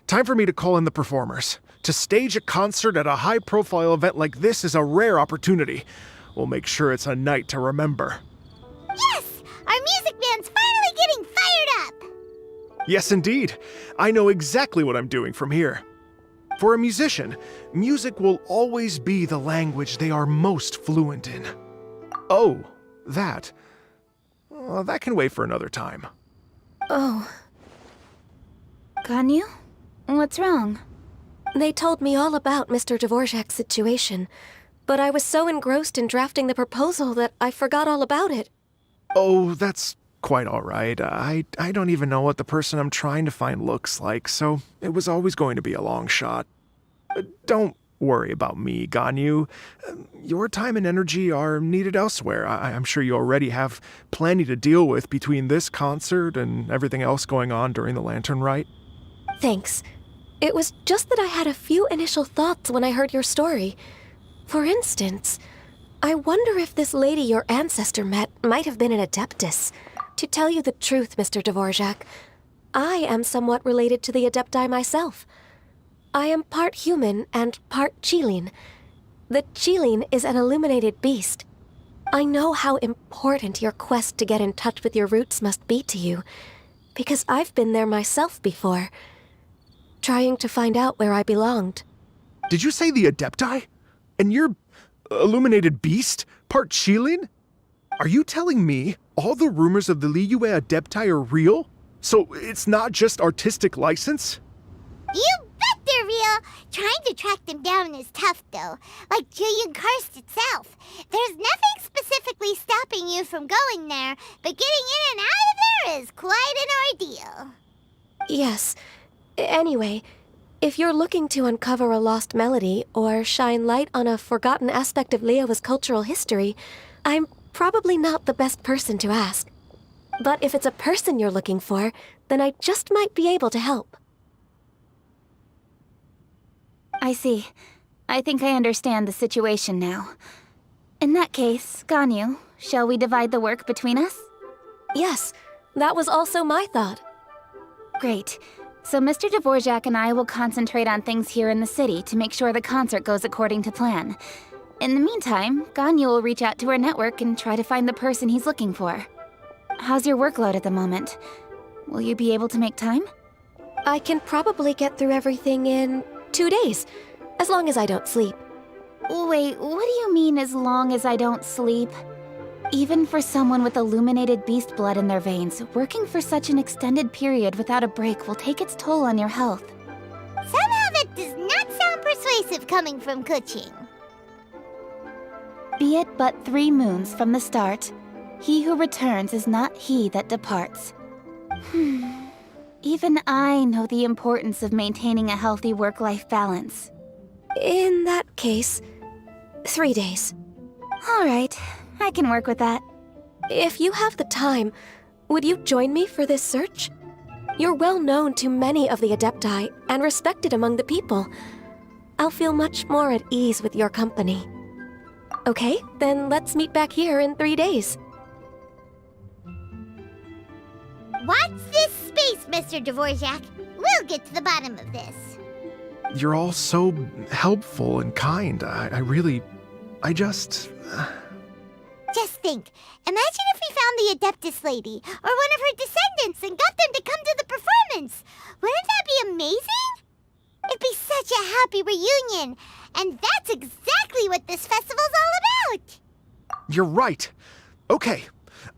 time for me to call in the performers. To stage a concert at a high-profile event like this is a rare opportunity. We'll make sure it's a night to remember. Yes! Our music band's finally getting fired up! Yes, indeed. I know exactly what I'm doing from here. For a musician, music will always be the language they are most fluent in. Oh, that. Well, that can wait for another time. Oh, Ganyu? What's wrong? they told me all about Mr. Dvorak's situation, but I was so engrossed in drafting the proposal that I forgot all about it. Oh, that's quite all right. I don't even know what the person I'm trying to find looks like, so it was always going to be a long shot. Don't worry about me, Ganyu. Your time and energy are needed elsewhere. I'm sure you already have plenty to deal with between this concert and everything else going on during the Lantern Rite. Thanks. It was just that I had a few initial thoughts when I heard your story. For instance, I wonder if this lady your ancestor met might have been an Adeptus. To tell you the truth, Mr. Dvorak, I am somewhat related to the Adepti myself. I am part human and part Qilin. The Qilin is an illuminated beast. I know how important your quest to get in touch with your roots must be to you, because I've been there myself before, trying to find out where I belonged. Did you say the Adepti? And you're illuminated beast? Part Qilin? Are you telling me all the rumors of the Liyue Adepti are real? So it's not just artistic license? You bet they're real! Trying to track them down is tough, though. Like Julian Karst itself. There's nothing specifically stopping you from going there, but getting in and out of there is quite an ordeal. Yes. Anyway, if you're looking to uncover a lost melody or shine light on a forgotten aspect of Liyue's cultural history, I'm probably not the best person to ask. But if it's a person you're looking for, then I just might be able to help. I see. I think I understand the situation now. In that case, Ganyu, shall we divide the work between us? Yes, that was also my thought. Great. So Mr. Dvorak and I will concentrate on things here in the city to make sure the concert goes according to plan. In the meantime, Ganyu will reach out to her network and try to find the person he's looking for. How's your workload at the moment? Will you be able to make time? I can probably get through everything in 2 days, as long as I don't sleep. Wait, what do you mean as long as I don't sleep? Even for someone with illuminated beast blood in their veins, working for such an extended period without a break will take its toll on your health. Somehow that does not sound persuasive coming from Kuching. Be it but 3 moons from the start, he who returns is not he that departs. Even I know the importance of maintaining a healthy work-life balance. In that case, 3 days. All right, I can work with that. If you have the time, would you join me for this search? You're well known to many of the Adepti and respected among the people. I'll feel much more at ease with your company. Okay, then let's meet back here in 3 days. Watch this space, Mr. Dvorak. We'll get to the bottom of this. You're all so helpful and kind. Just think, imagine if we found the Adeptus lady, or one of her descendants, and got them to come to the performance. Wouldn't that be amazing? It'd be such a happy reunion, and that's exactly what this festival's all about. You're right. Okay,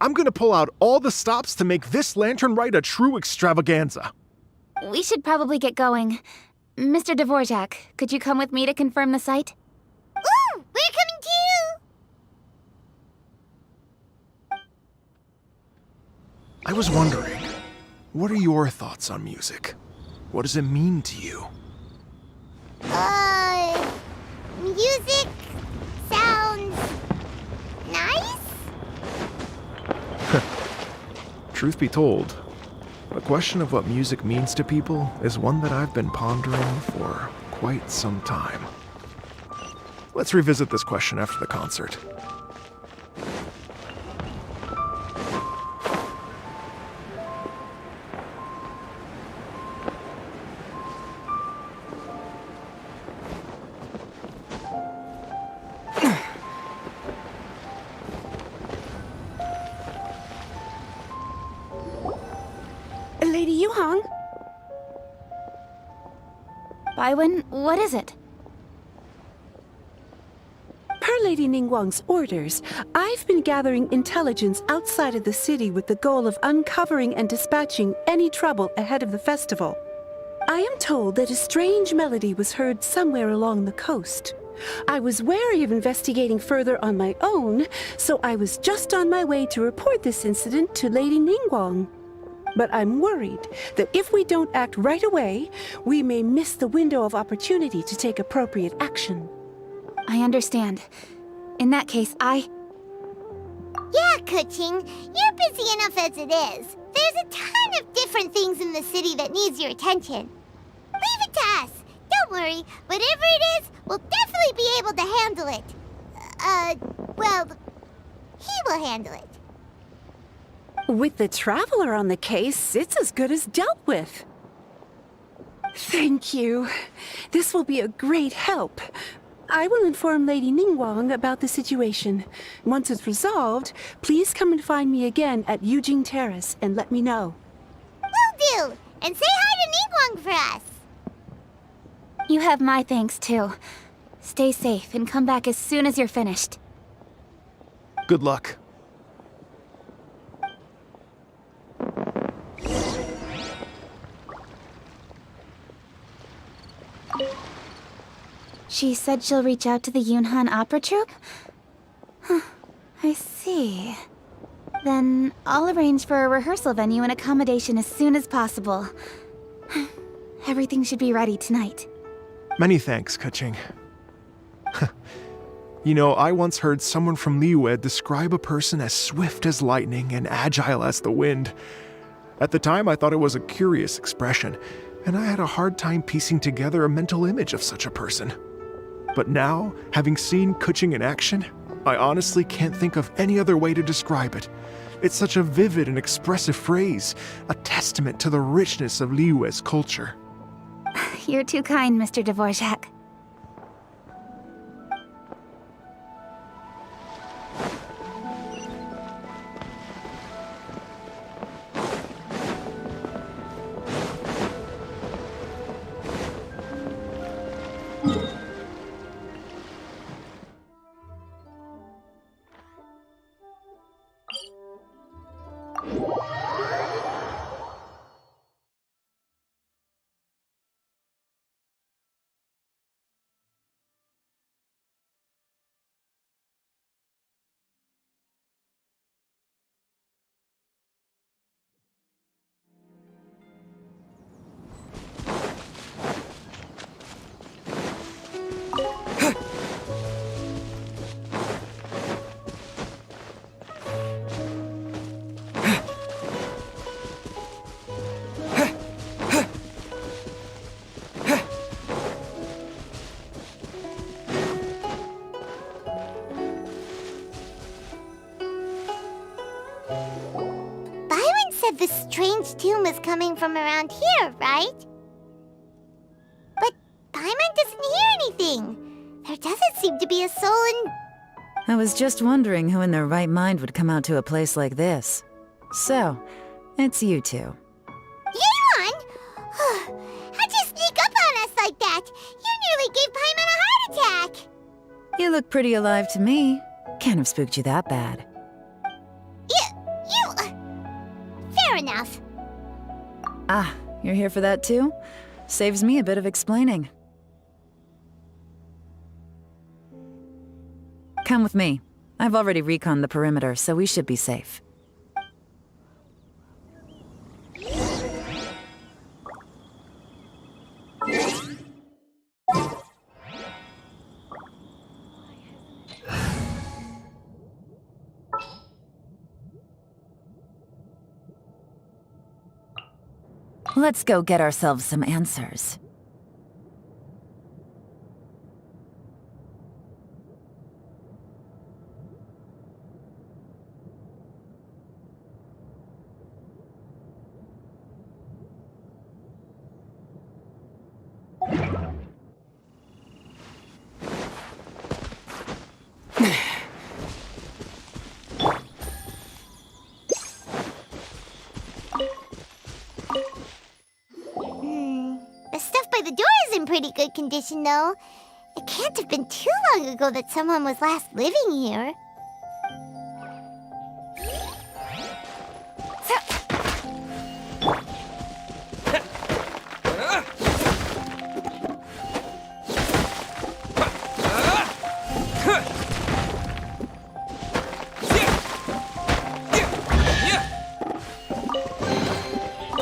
I'm gonna pull out all the stops to make this lantern rite a true extravaganza. We should probably get going. Mr. Dvorak, could you come with me to confirm the site? Ooh, we're coming too! I was wondering, what are your thoughts on music? What does it mean to you? Music sounds nice? Truth be told, the question of what music means to people is one that I've been pondering for quite some time. Let's revisit this question after the concert. Lady Yuhong? Baiwen, what is it? Per Lady Ningguang's orders, I've been gathering intelligence outside of the city with the goal of uncovering and dispatching any trouble ahead of the festival. I am told that a strange melody was heard somewhere along the coast. I was wary of investigating further on my own, so I was just on my way to report this incident to Lady Ningguang. But I'm worried that if we don't act right away, we may miss the window of opportunity to take appropriate action. I understand. In that case, Yeah, Kuching, you're busy enough as it is. There's a ton of different things in the city that needs your attention. Leave it to us. Don't worry. Whatever it is, we'll definitely be able to handle it. Well, he will handle it. With the Traveler on the case, it's as good as dealt with. Thank you. This will be a great help. I will inform Lady Ningguang about the situation. Once it's resolved, please come and find me again at Yujing Terrace and let me know. Will do! And say hi to Ningguang for us! you have my thanks too. Stay safe and come back as soon as you're finished. Good luck. She said she'll reach out to the Yunhan Opera Troupe? Huh, I see. Then I'll arrange for a rehearsal venue and accommodation as soon as possible. Everything should be ready tonight. Many thanks, Kuching. You know, I once heard someone from Liyue describe a person as swift as lightning and agile as the wind. At the time, I thought it was a curious expression, and I had a hard time piecing together a mental image of such a person. But now, having seen Kuching in action, I honestly can't think of any other way to describe it. It's such a vivid and expressive phrase, a testament to the richness of Liyue's culture. You're too kind, Mr. Dvorak. this strange tune was coming from around here, right? But Paimon doesn't hear anything. There doesn't seem to be a soul in... I was just wondering who in their right mind would come out to a place like this. So, it's you two. Yeon! How'd you sneak up on us like that? You nearly gave Paimon a heart attack! You look pretty alive to me. Can't have spooked you that bad. Fair enough. Ah, you're here for that too? Saves me a bit of explaining. Come with me. I've already reconned the perimeter, so we should be safe. Let's go get ourselves some answers. The stuff by the door is in pretty good condition, though. It can't have been too long ago that someone was last living here.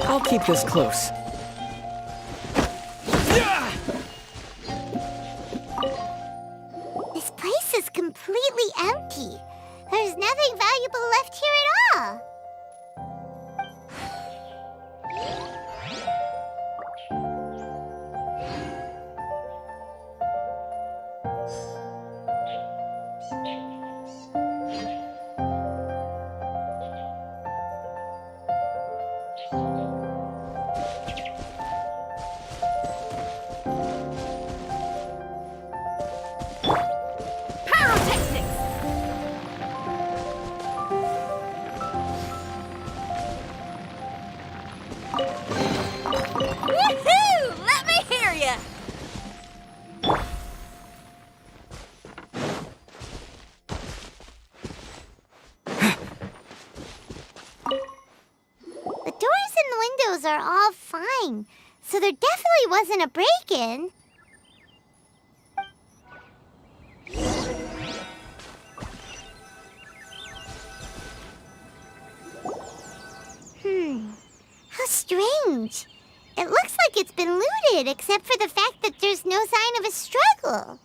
I'll keep this close. This place is completely empty. There's nothing valuable left here at all. Woohoo! Let me hear ya! The doors and the windows are all fine, so there definitely wasn't a break-in. How strange. It looks like it's been looted, except for the fact that there's no sign of a struggle.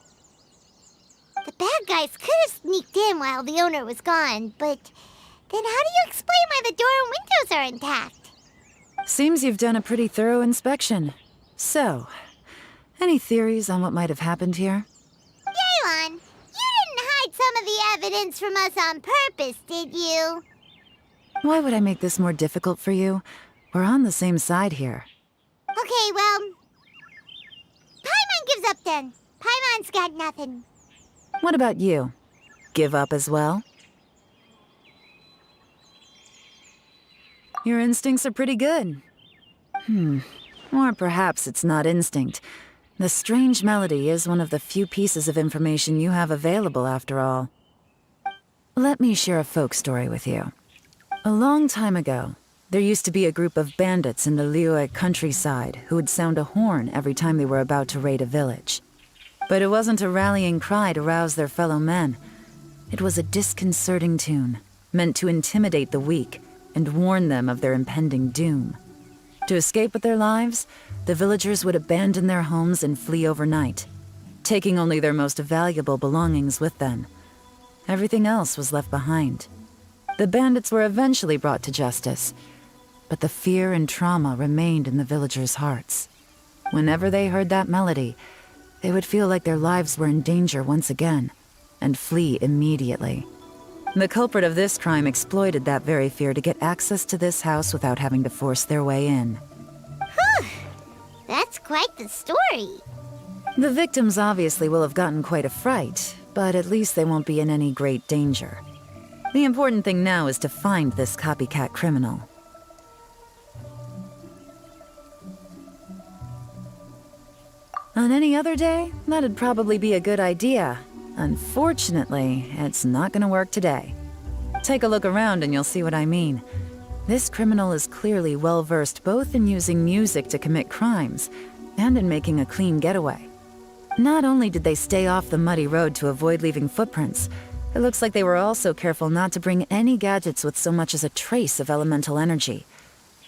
The bad guys could have sneaked in while the owner was gone, but then how do you explain why the door and windows are intact? Seems you've done a pretty thorough inspection. So, any theories on what might have happened here? Yeon, you didn't hide some of the evidence from us on purpose, did you? Why would I make this more difficult for you? We're on the same side here. Okay, well... Paimon gives up then. Paimon's got nothing. What about you? Give up as well? Your instincts are pretty good. Or perhaps it's not instinct. The strange melody is one of the few pieces of information you have available, after all. Let me share a folk story with you. A long time ago, there used to be a group of bandits in the Liyue countryside who would sound a horn every time they were about to raid a village. But it wasn't a rallying cry to rouse their fellow men. It was a disconcerting tune, meant to intimidate the weak and warn them of their impending doom. To escape with their lives, the villagers would abandon their homes and flee overnight, taking only their most valuable belongings with them. Everything else was left behind. The bandits were eventually brought to justice, but the fear and trauma remained in the villagers' hearts. Whenever they heard that melody, they would feel like their lives were in danger once again, and flee immediately. The culprit of this crime exploited that very fear to get access to this house without having to force their way in. That's quite the story. The victims obviously will have gotten quite a fright, but at least they won't be in any great danger. The important thing now is to find this copycat criminal. On any other day, that'd probably be a good idea. Unfortunately, it's not gonna work today. Take a look around and you'll see what I mean. This criminal is clearly well-versed both in using music to commit crimes and in making a clean getaway. Not only did they stay off the muddy road to avoid leaving footprints, it looks like they were also careful not to bring any gadgets with so much as a trace of elemental energy.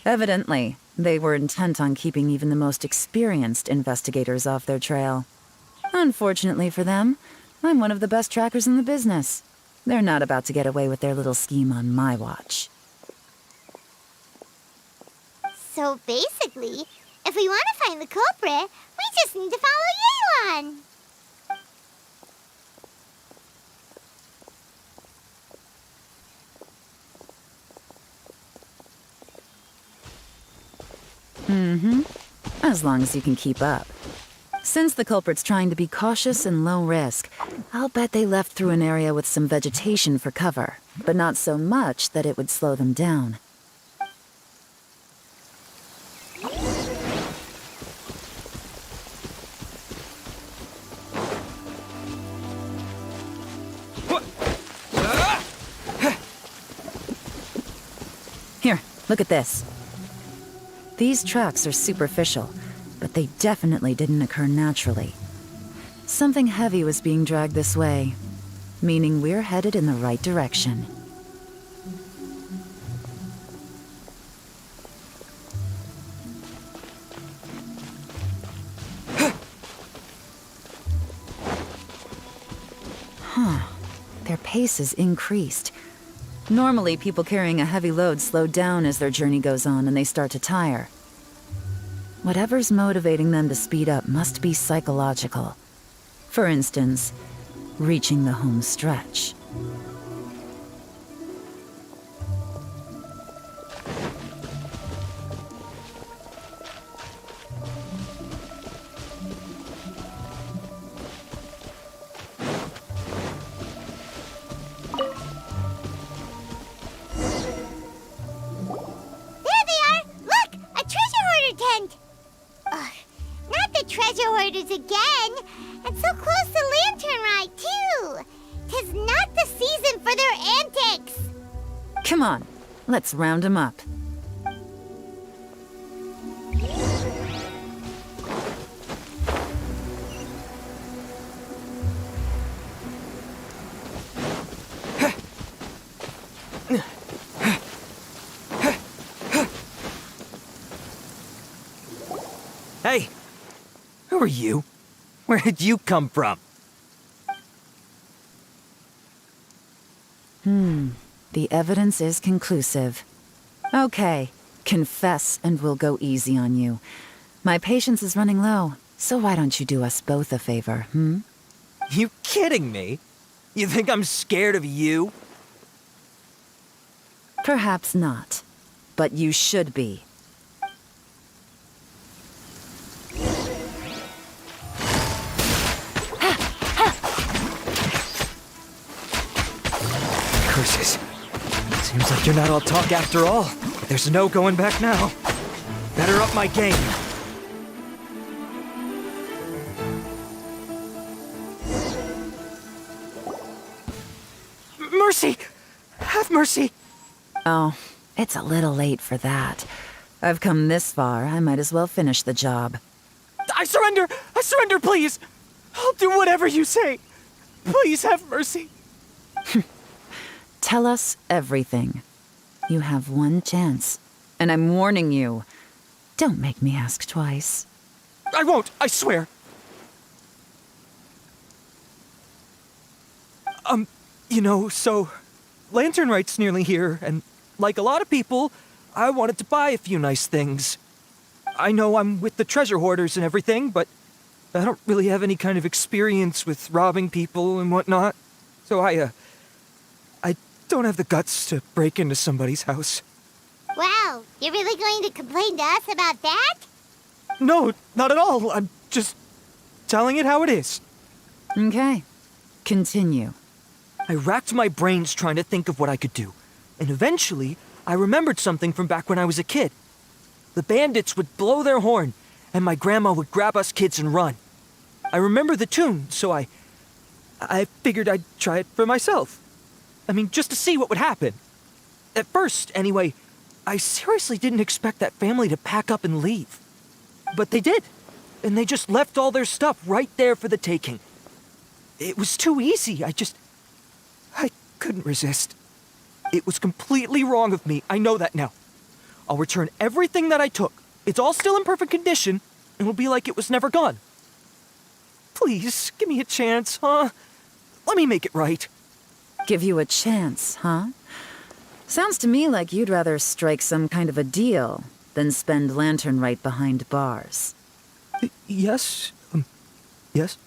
Evidently, they were intent on keeping even the most experienced investigators off their trail. Unfortunately for them, I'm one of the best trackers in the business. They're not about to get away with their little scheme on my watch. So basically, if we want to find the culprit, we just need to follow Yelan. As long as you can keep up. Since the culprit's trying to be cautious and low risk, I'll bet they left through an area with some vegetation for cover, but not so much that it would slow them down. Here, look at this. These tracks are superficial, but they definitely didn't occur naturally. Something heavy was being dragged this way, meaning we're headed in the right direction. Their pace is increased. Normally, people carrying a heavy load slow down as their journey goes on and they start to tire. Whatever's motivating them to speed up must be psychological. For instance, reaching the home stretch. Again, and so close to Lantern Ride, too. 'Tis not the season for their antics. Come on, let's round them up. Hey! Who are you? Where did you come from? The evidence is conclusive. Okay, confess and we'll go easy on you. My patience is running low, so why don't you do us both a favor, You kidding me? You think I'm scared of you? Perhaps not, but you should be. Curses. Seems like you're not all talk after all, but there's no going back now. Better up my game. Mercy! Have mercy! Oh, it's a little late for that. I've come this far, I might as well finish the job. I surrender! I surrender, please! I'll do whatever you say. Please have mercy. Tell us everything. You have one chance, and I'm warning you. Don't make me ask twice. I won't, I swear. So Lantern Right's nearly here, and like a lot of people, I wanted to buy a few nice things. I know I'm with the treasure hoarders and everything, but I don't really have any kind of experience with robbing people and whatnot. So I don't have the guts to break into somebody's house. Wow, you're really going to complain to us about that? No, not at all. I'm just telling it how it is. Okay. Continue. I racked my brains trying to think of what I could do, and eventually I remembered something from back when I was a kid. The bandits would blow their horn, and my grandma would grab us kids and run. I remember the tune, so I figured I'd try it for myself. I mean, just to see what would happen. At first, anyway, I seriously didn't expect that family to pack up and leave. But they did, and they just left all their stuff right there for the taking. It was too easy. I couldn't resist. It was completely wrong of me. I know that now. I'll return everything that I took. It's all still in perfect condition, and it'll be like it was never gone. Please, give me a chance, huh? Let me make it right. Give you a chance, huh? Sounds to me like you'd rather strike some kind of a deal than spend Lantern right behind bars. Yes? Yes?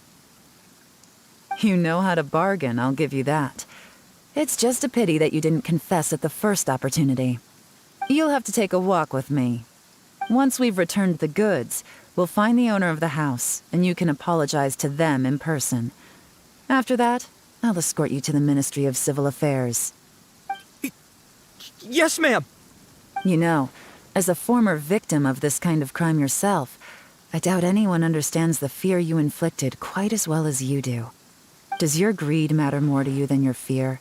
You know how to bargain, I'll give you that. It's just a pity that you didn't confess at the first opportunity. You'll have to take a walk with me. Once we've returned the goods, we'll find the owner of the house, and you can apologize to them in person. After that, I'll escort you to the Ministry of Civil Affairs. Yes, ma'am! You know, as a former victim of this kind of crime yourself, I doubt anyone understands the fear you inflicted quite as well as you do. Does your greed matter more to you than your fear?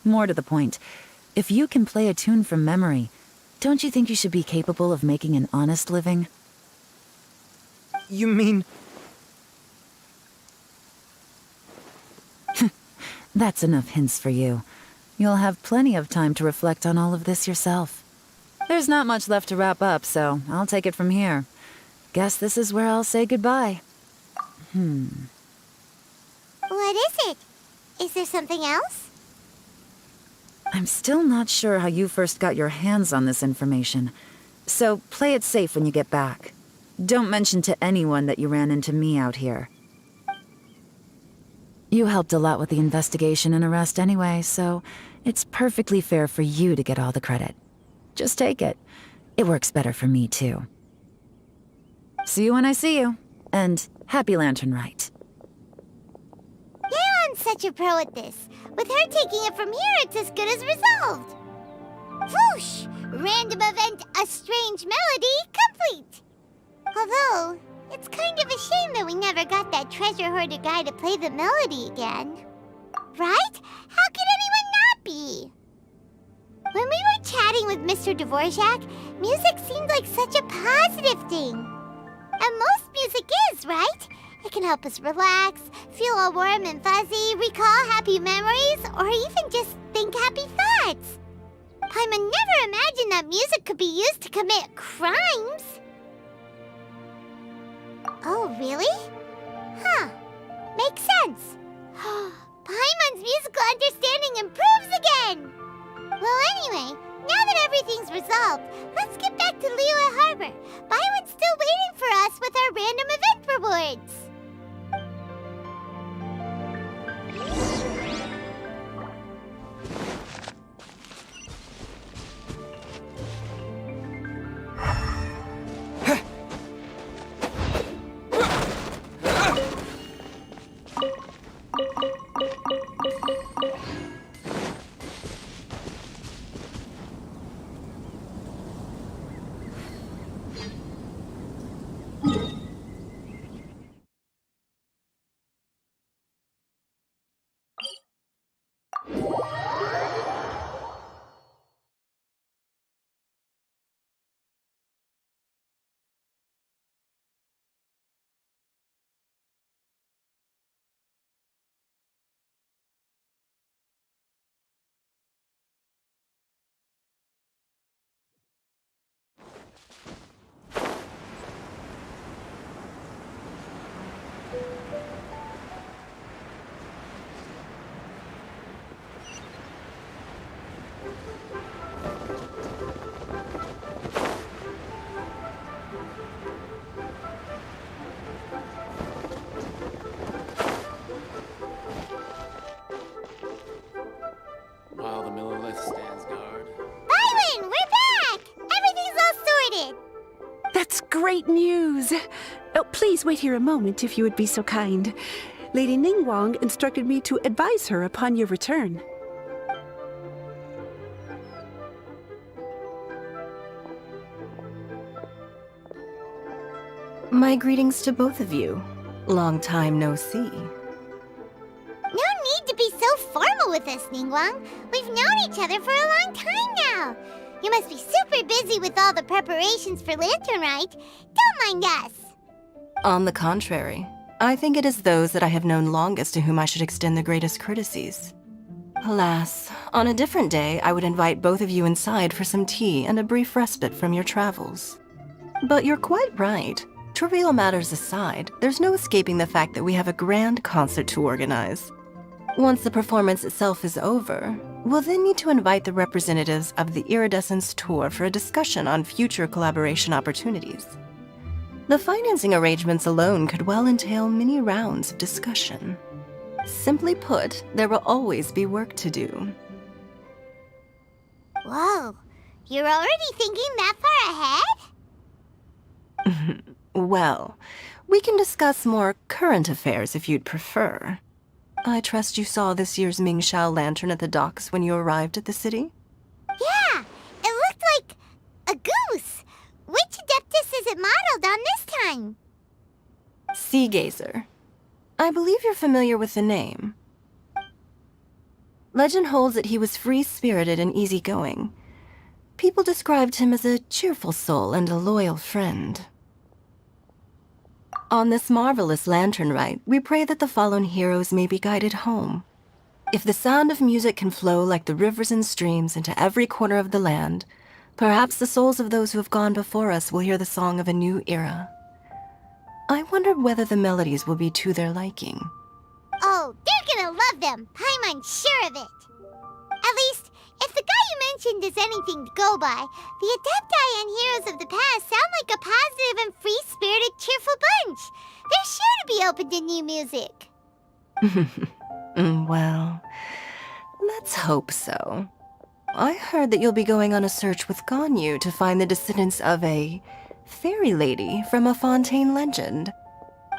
More to the point, if you can play a tune from memory, don't you think you should be capable of making an honest living? You mean... That's enough hints for you. You'll have plenty of time to reflect on all of this yourself. There's not much left to wrap up, so I'll take it from here. Guess this is where I'll say goodbye. What is it? Is there something else? I'm still not sure how you first got your hands on this information, so play it safe when you get back. Don't mention to anyone that you ran into me out here. You helped a lot with the investigation and arrest anyway, so it's perfectly fair for you to get all the credit. Just take it. It works better for me, too. See you when I see you, and happy Lantern Rite. Yeon's such a pro at this. With her taking it from here, it's as good as resolved. Whoosh! Random event, a strange melody, complete! Although, it's kind of a shame that we never got that treasure hoarder guy to play the melody again. Right? How could anyone not be? When we were chatting with Mr. Dvorak, music seemed like such a positive thing. And most music is, right? It can help us relax, feel all warm and fuzzy, recall happy memories, or even just think happy thoughts. Paimon never imagined that music could be used to commit crimes. Oh, really? Huh. Makes sense. Paimon's musical understanding improves again! Well, anyway, now that everything's resolved, let's get back to Liyue Harbor. Byron's still waiting for us with our random event rewards. news. Oh, please wait here a moment if you would be so kind. Lady Ningguang instructed me to advise her upon your return. My greetings to both of you. Long time no see. No need to be so formal with us, Ningguang. We've known each other for a long time now. You must be super busy with all the preparations for Lantern Rite. Don't mind us. On the contrary, I think it is those that I have known longest to whom I should extend the greatest courtesies. Alas, on a different day, I would invite both of you inside for some tea and a brief respite from your travels. But you're quite right. Trivial matters aside, there's no escaping the fact that we have a grand concert to organize. Once the performance itself is over, we'll then need to invite the representatives of the Iridescence Tour for a discussion on future collaboration opportunities. The financing arrangements alone could well entail many rounds of discussion. Simply put, there will always be work to do. Whoa, you're already thinking that far ahead? Well, we can discuss more current affairs if you'd prefer. I trust you saw this year's Mingxiao lantern at the docks when you arrived at the city? Yeah, it looked like a goose. Which Adeptus is it modeled on this time? Sea Gazer. I believe you're familiar with the name. Legend holds that he was free-spirited and easygoing. People described him as a cheerful soul and a loyal friend. On this marvelous lantern rite, we pray that the fallen heroes may be guided home. If the sound of music can flow like the rivers and streams into every corner of the land, perhaps the souls of those who have gone before us will hear the song of a new era. I wonder whether the melodies will be to their liking. Oh, they're gonna love them. Paimon's sure of it. At least, if the guy you mentioned is anything to go by, the Adepti and heroes of the past sound like a positive and free-spirited, cheerful bunch. They're sure to be open to new music. Well, let's hope so. I heard that you'll be going on a search with Ganyu to find the descendants of a fairy lady from a Fontaine legend.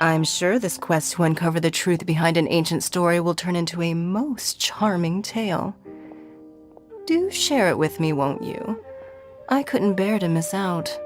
I'm sure this quest to uncover the truth behind an ancient story will turn into a most charming tale. Do share it with me, won't you? I couldn't bear to miss out.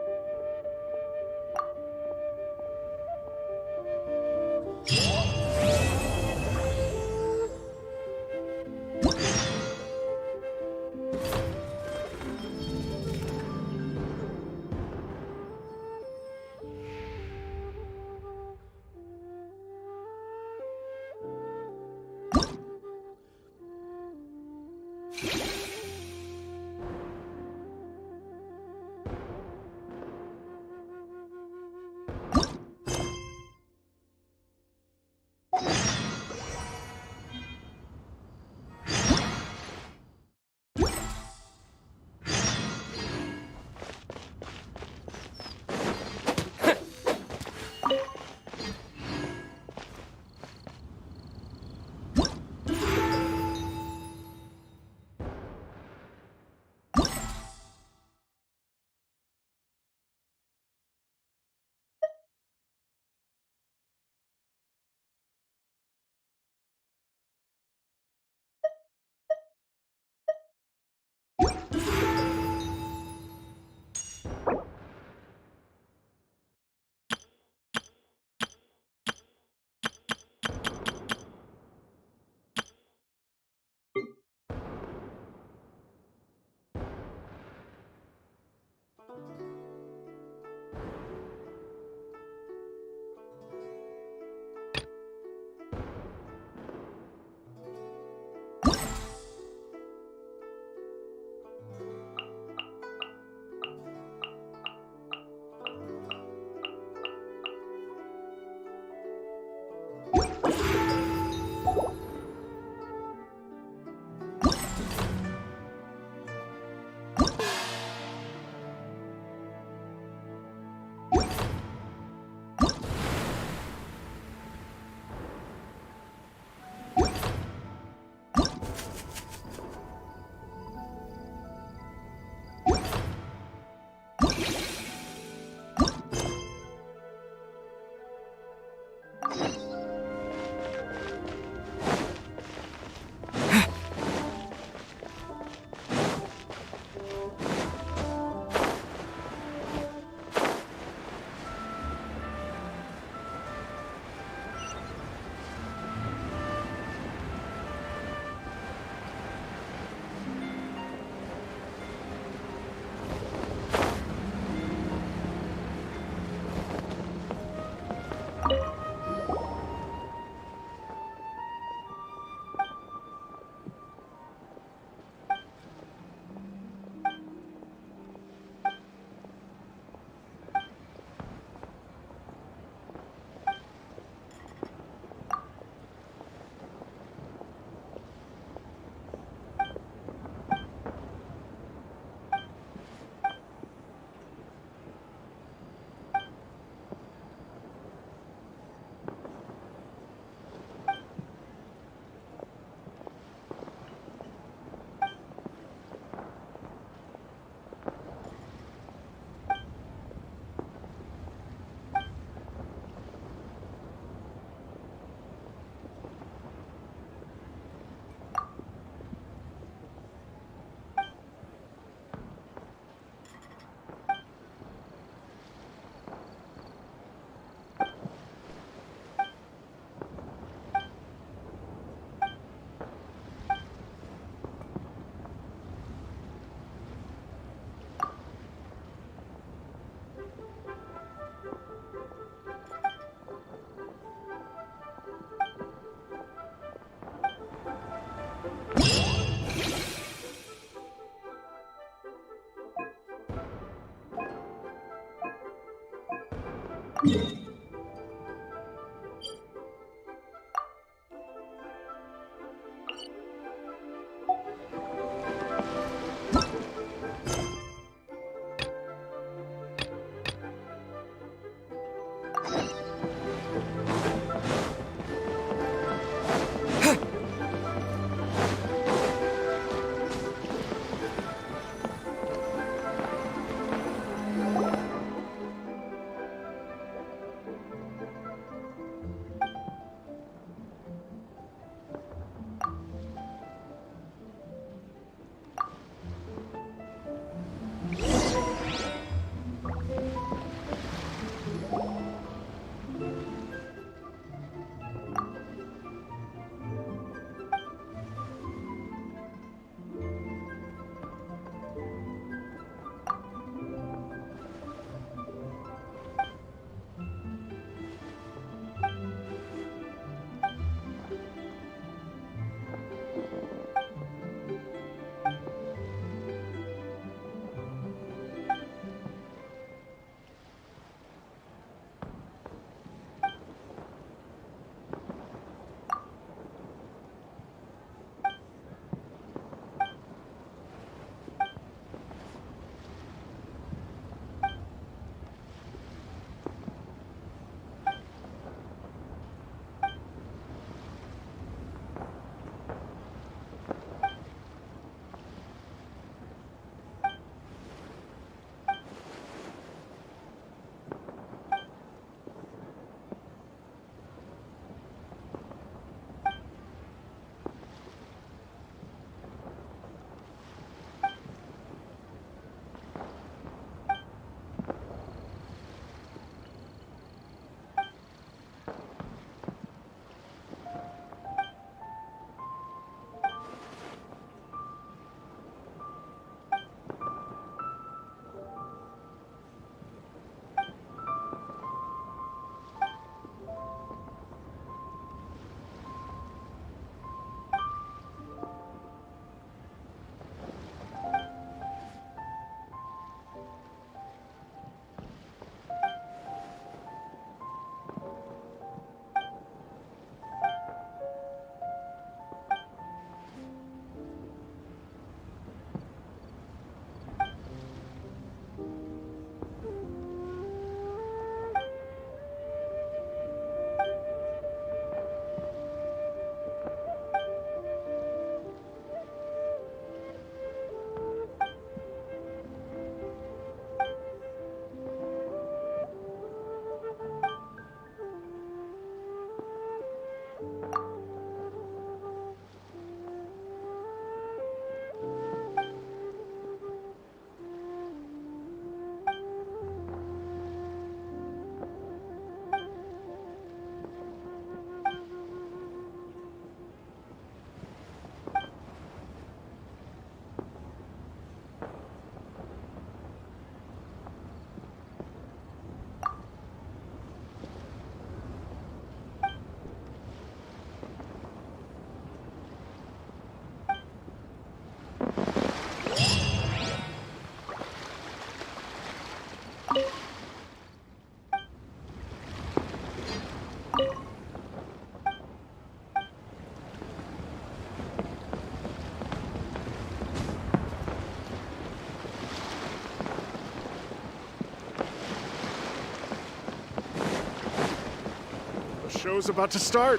Show's about to start.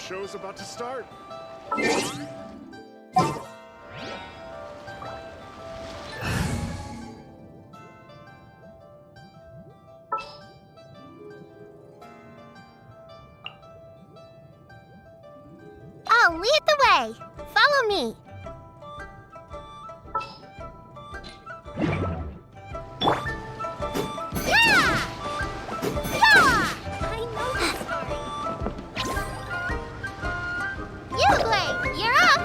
show's about to start. I'll lead the way. Follow me. Yeah! Yeah! I know this story. Uruguay, you're up.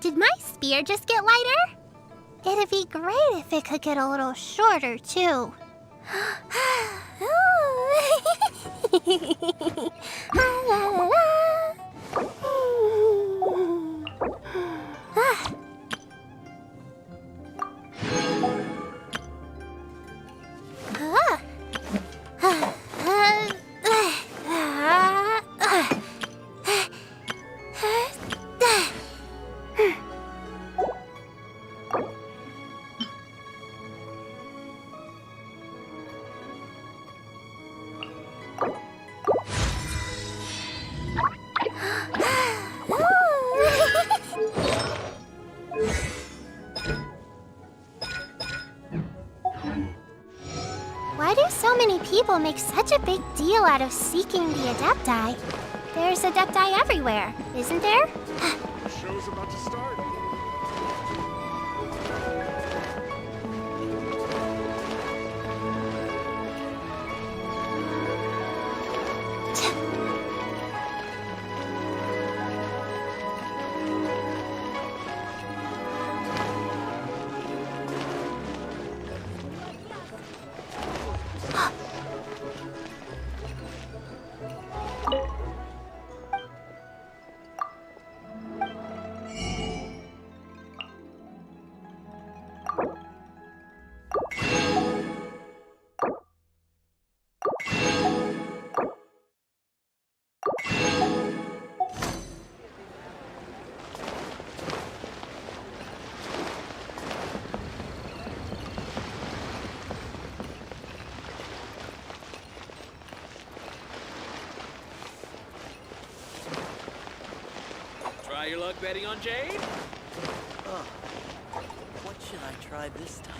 Did my spear just get lighter? It'd be great if it could get a little shorter, too. Why do so many people make such a big deal out of seeking the Adepti? There's Adepti everywhere, isn't there? The show's about to start. Try your luck betting on Jade? Oh, what should I try this time?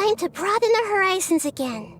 time to broaden our horizons again.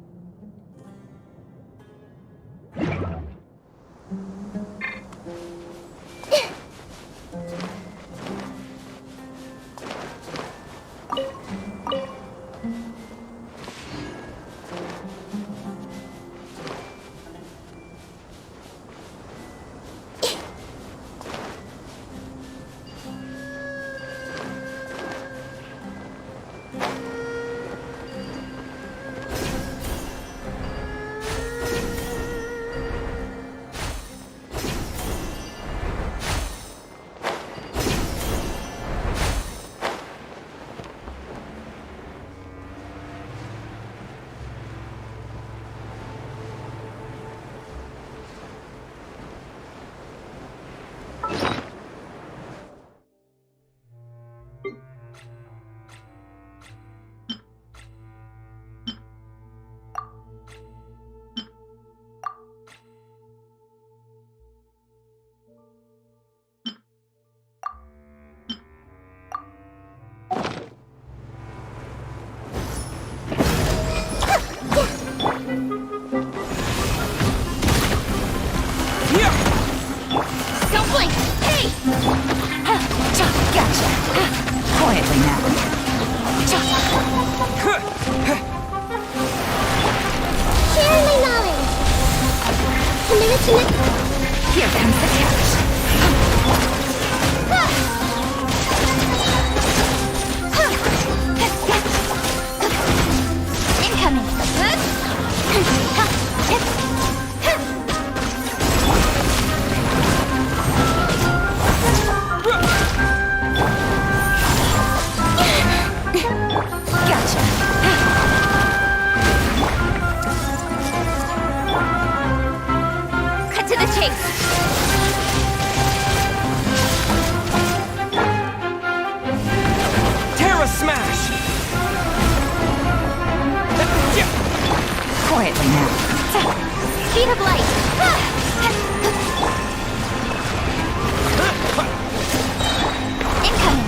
Don't blink! Hey! Gotcha! Quietly now. Sharing my knowledge. Committed to Here comes the catch. Cut to the chase. Terra Smash! Quietly now. Speed of light. Incoming.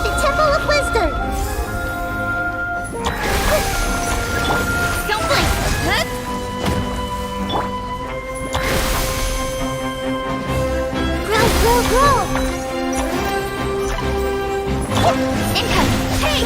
The Temple of Wisdom. Don't blink. Grow, grow, grow. Incoming. Hey!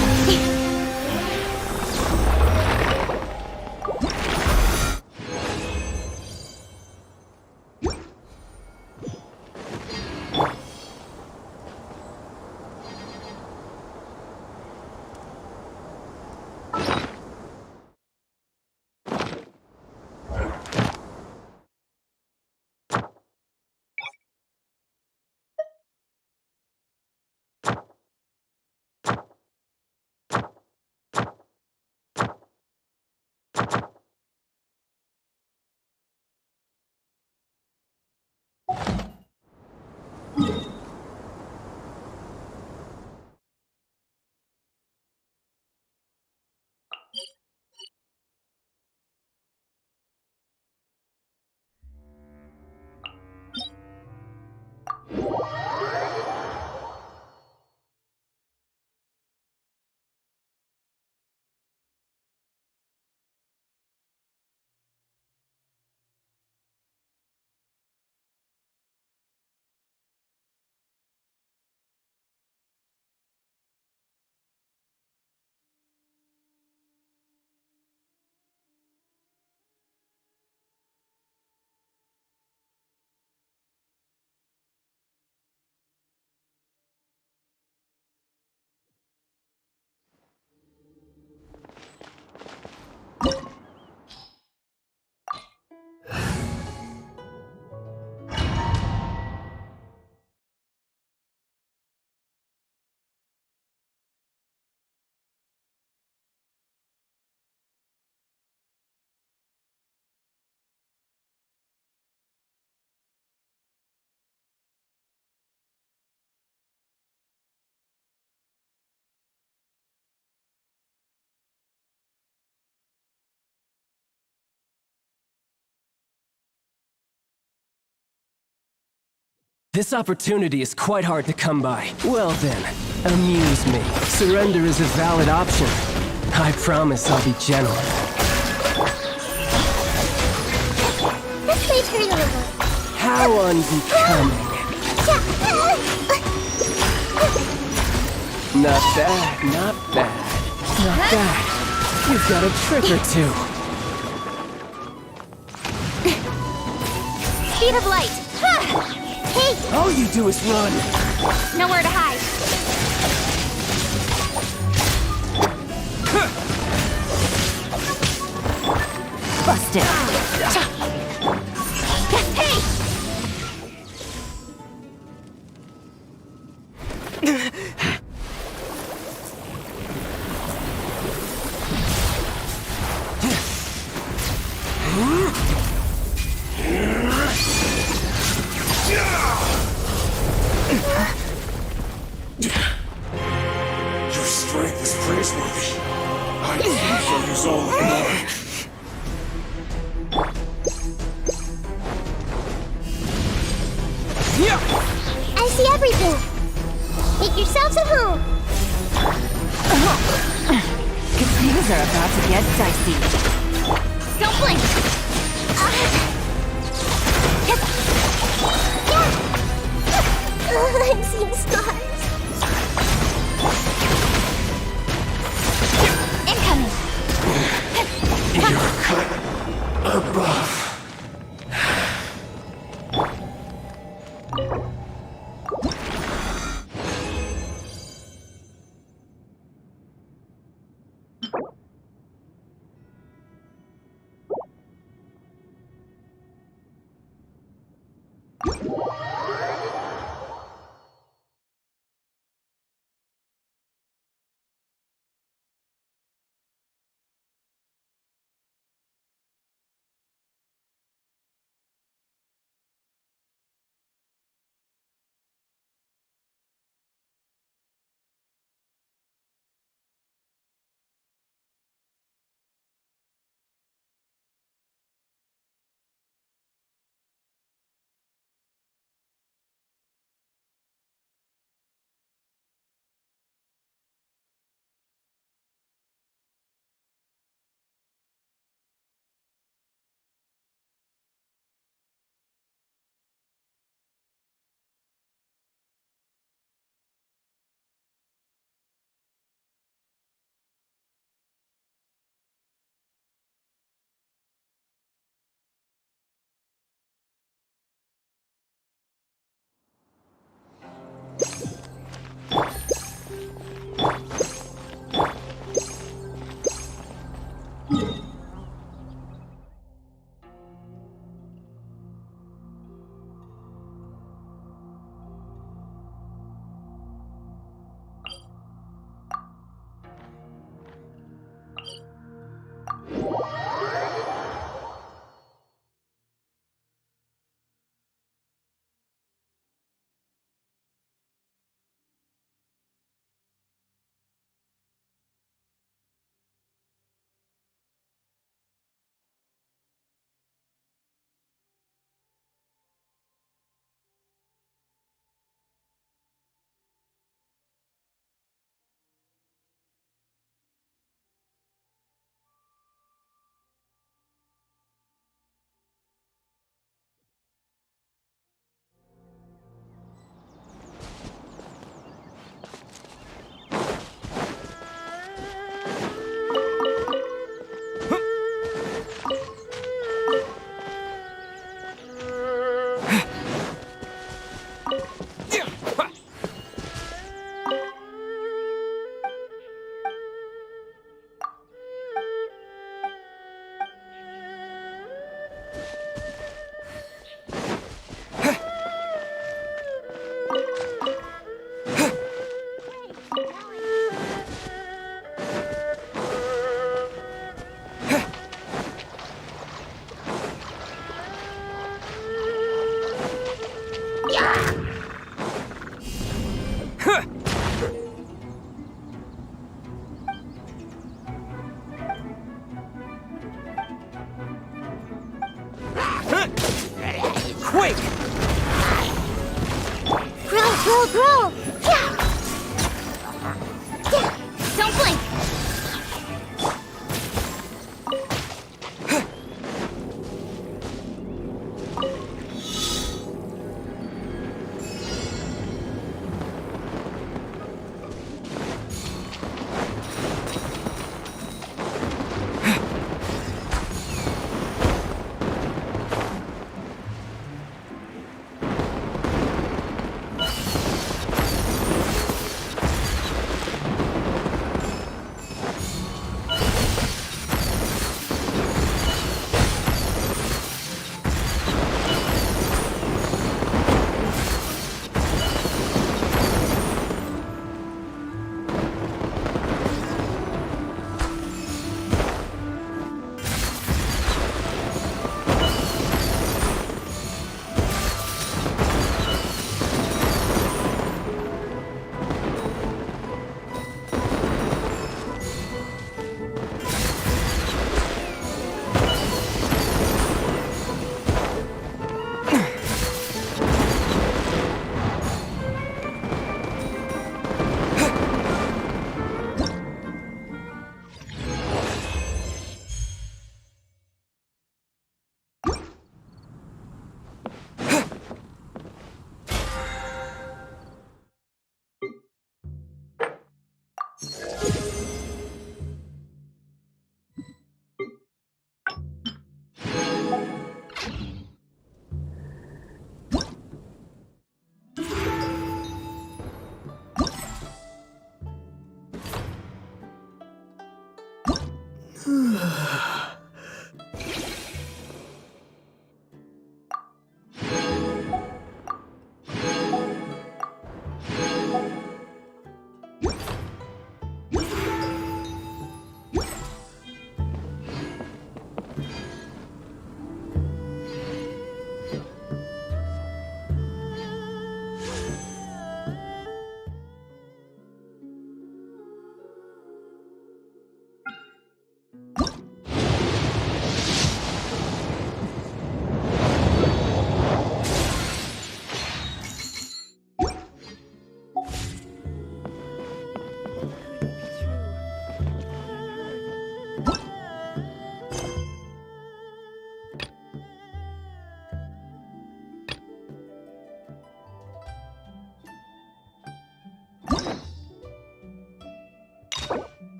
This opportunity is quite hard to come by. Well then, Amuse me. Surrender is a valid option. I promise I'll be gentle. This way, turn over. How unbecoming. Not bad, not bad. Not bad. You've got a trick or two. Speed of light. Hey! All you do is run. Nowhere to hide. Busted. Hey! Your strength is praiseworthy. I shall use all of mine. I see everything. Make yourselves at home. Things are about to get dicey. Don't blink! I'm seeing stars. Incoming! You're cut above. Grow, grow, grow! Yeah!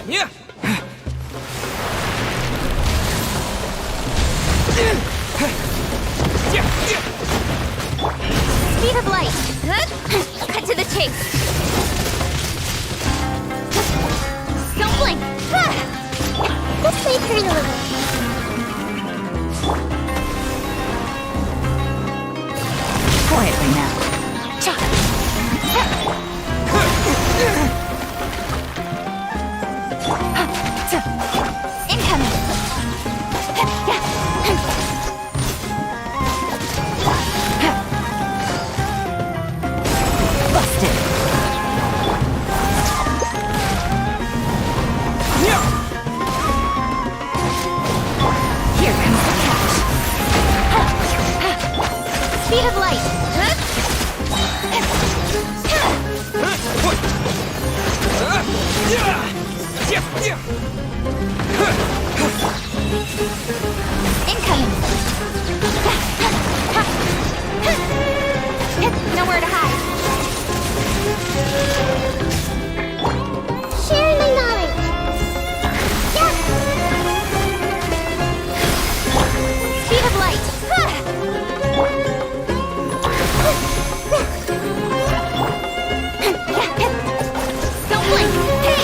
Yeah. Speed of light. Cut to the chase. Don't blink. This may hurt a little. Quietly now. Incoming. Busted. Here comes the catch. Speed of light. Incoming. Nowhere to hide. Sharing the knowledge. Yeah. Speed of light. Don't blink. Hey.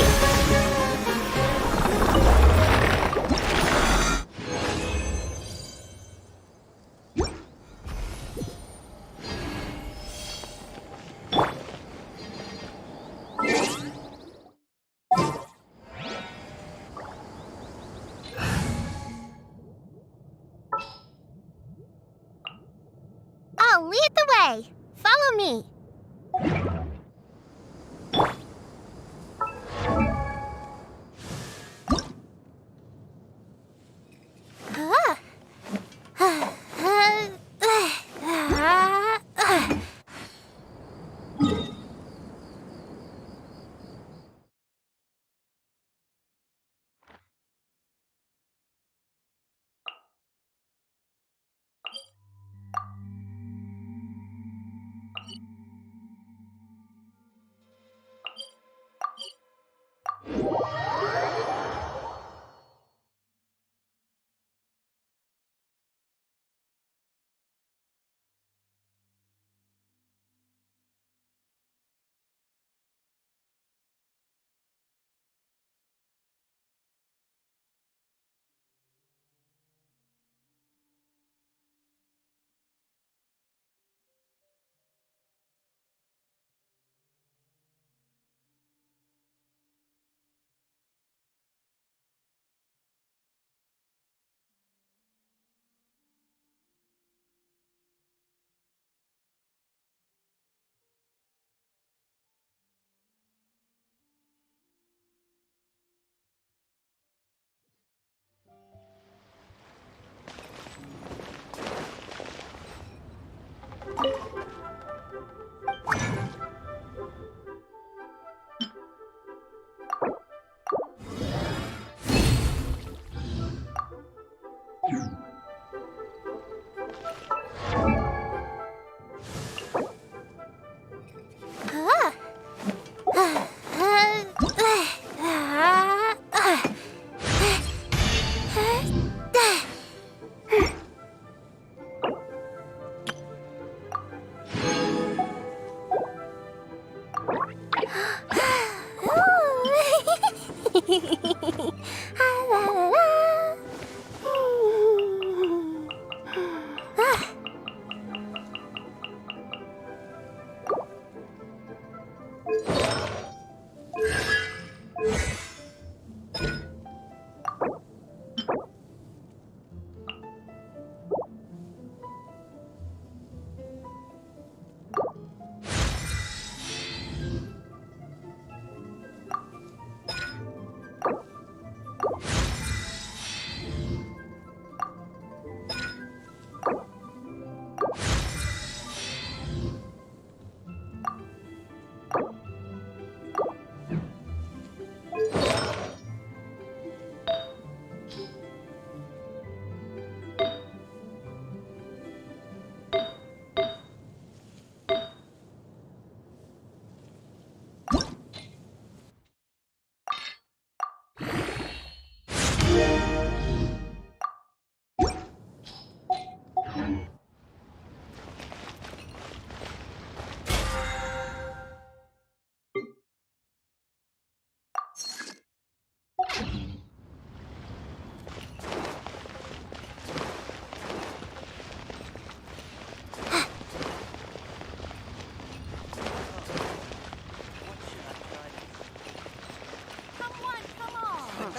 I'll lead the way. Follow me.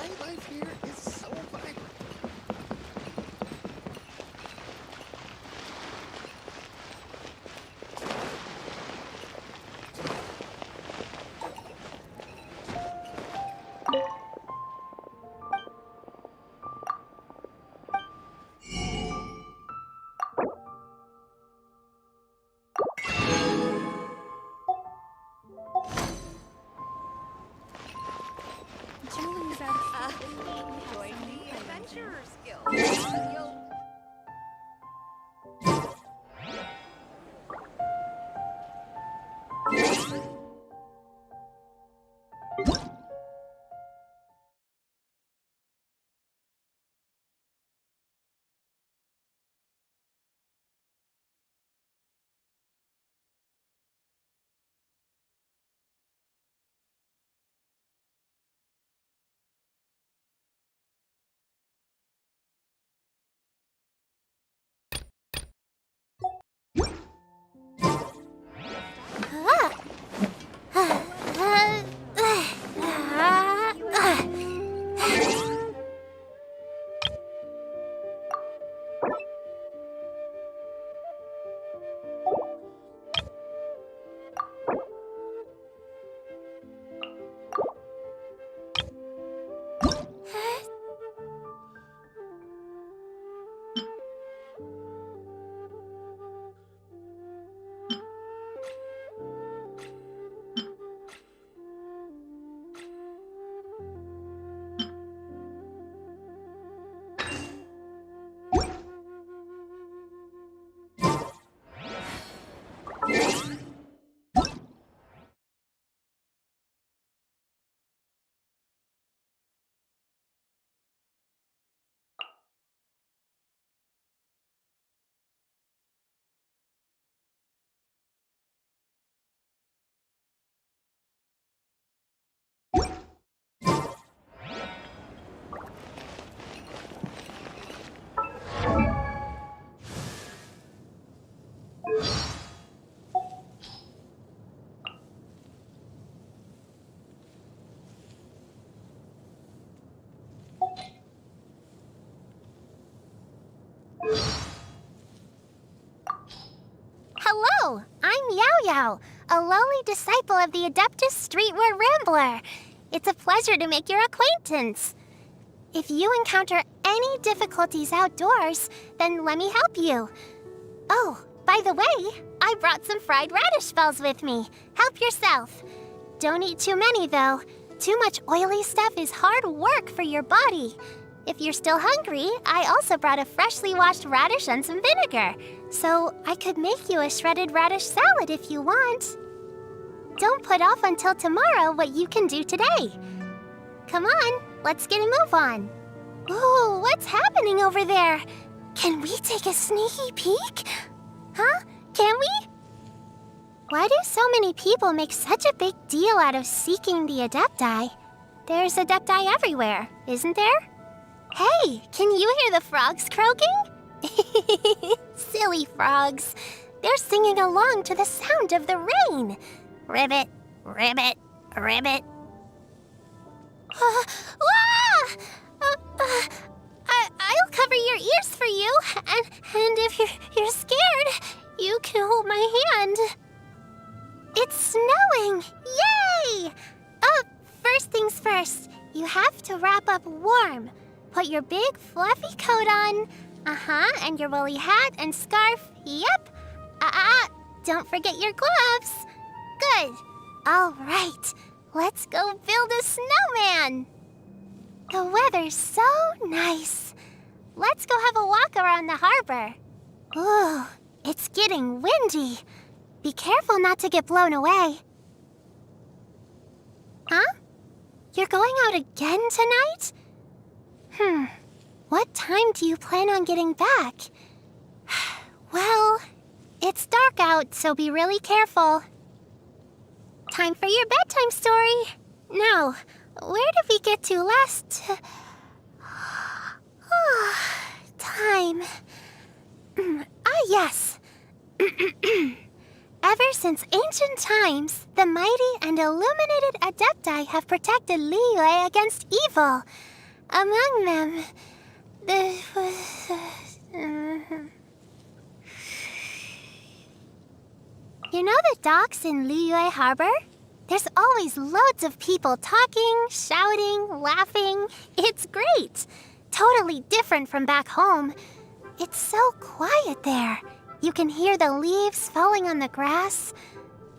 nightlife here is so vibrant. Join the Adventurers Guild. Hello, I'm Yao Yao, a lowly disciple of the Adeptus Streetwear Rambler. It's a pleasure to make your acquaintance. If you encounter any difficulties outdoors, then let me help you. Oh, by the way, I brought some fried radish balls with me. Help yourself. Don't eat too many, though. Too much oily stuff is hard work for your body. If you're still hungry, I also brought a freshly washed radish and some vinegar. So I could make you a shredded radish salad if you want. Don't put off until tomorrow what you can do today. Come on, let's get a move on. Ooh, what's happening over there? Can we take a sneaky peek? Huh? Can we? Why do so many people make such a big deal out of seeking the Adepti? There's Adepti everywhere, isn't there? Hey, can you hear the frogs croaking? Silly frogs. They're singing along to the sound of the rain. Ribbit, ribbit, ribbit. I'll cover your ears for you, and if you're scared, you can hold my hand. It's snowing! Yay! First things first, you have to wrap up warm. Put your big fluffy coat on. And your woolly hat and scarf. Yep. Don't forget your gloves. Good. All right. Let's go build a snowman. The weather's so nice. Let's go have a walk around the harbor. Ooh, it's getting windy. Be careful not to get blown away. Huh? You're going out again tonight? What time do you plan on getting back? Well, it's dark out, so be really careful. Time for your bedtime story. Now, where did we get to last? Time. Yes. Ever since ancient times, the mighty and illuminated Adepti have protected Liyue against evil. Among them, there was... You know the docks in Liyue Harbor? There's always loads of people talking, shouting, laughing. It's great. Totally different from back home. It's so quiet there. You can hear the leaves falling on the grass.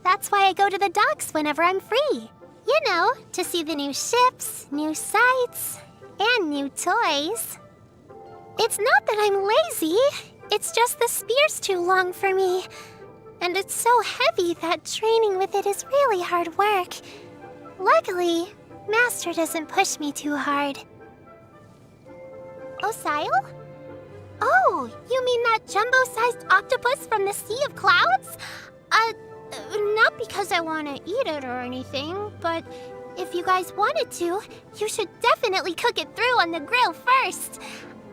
That's why I go to the docks whenever I'm free. You know, to see the new ships, new sights, and new toys. It's not that I'm lazy. It's just the spear's too long for me. And it's so heavy that training with it is really hard work. Luckily, Master doesn't push me too hard. Osile? Oh, you mean that jumbo-sized octopus from the Sea of Clouds? Not because I want to eat it or anything, but if you guys wanted to, you should definitely cook it through on the grill first.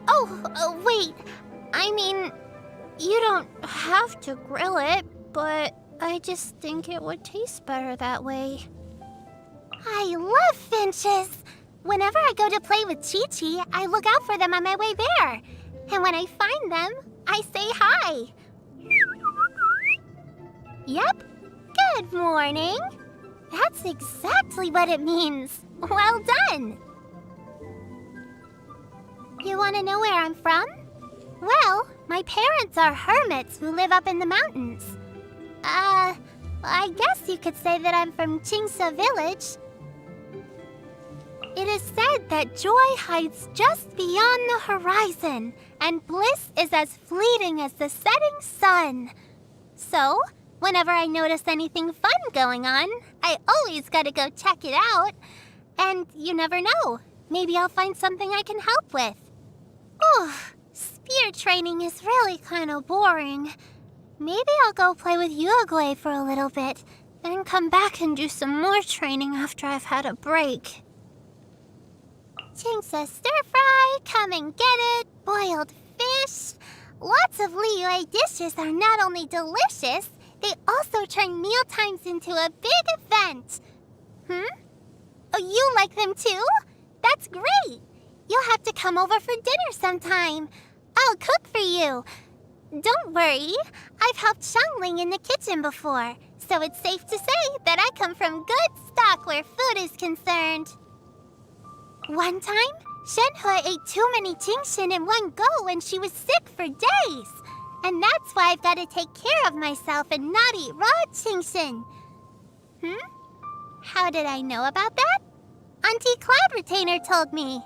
Oh, wait. I mean, you don't have to grill it, but I just think it would taste better that way. I love finches! Whenever I go to play with Chi-Chi, I look out for them on my way there. And when I find them, I say hi. Yep. Good morning. That's exactly what it means. Well done. You want to know where I'm from? Well, my parents are hermits who live up in the mountains. I guess you could say that I'm from Chingsa village. It is said that joy hides just beyond the horizon, and bliss is as fleeting as the setting sun. So, whenever I notice anything fun going on, I always gotta go check it out. And you never know, maybe I'll find something I can help with. Spear training is really kind of boring. Maybe I'll go play with Uruguay for a little bit, then come back and do some more training after I've had a break. Chingsa stir-fry, come and get it, boiled fish. Lots of Liyue dishes are not only delicious, they also turn mealtimes into a big event. Oh, you like them too? That's great! You'll have to come over for dinner sometime. I'll cook for you. Don't worry, I've helped Xiangling in the kitchen before, so it's safe to say that I come from good stock where food is concerned. One time, Shenhe ate too many Qingshin in one go when she was sick for days. And that's why I've got to take care of myself and not eat raw Qingshin. How did I know about that? Auntie Cloud Retainer told me.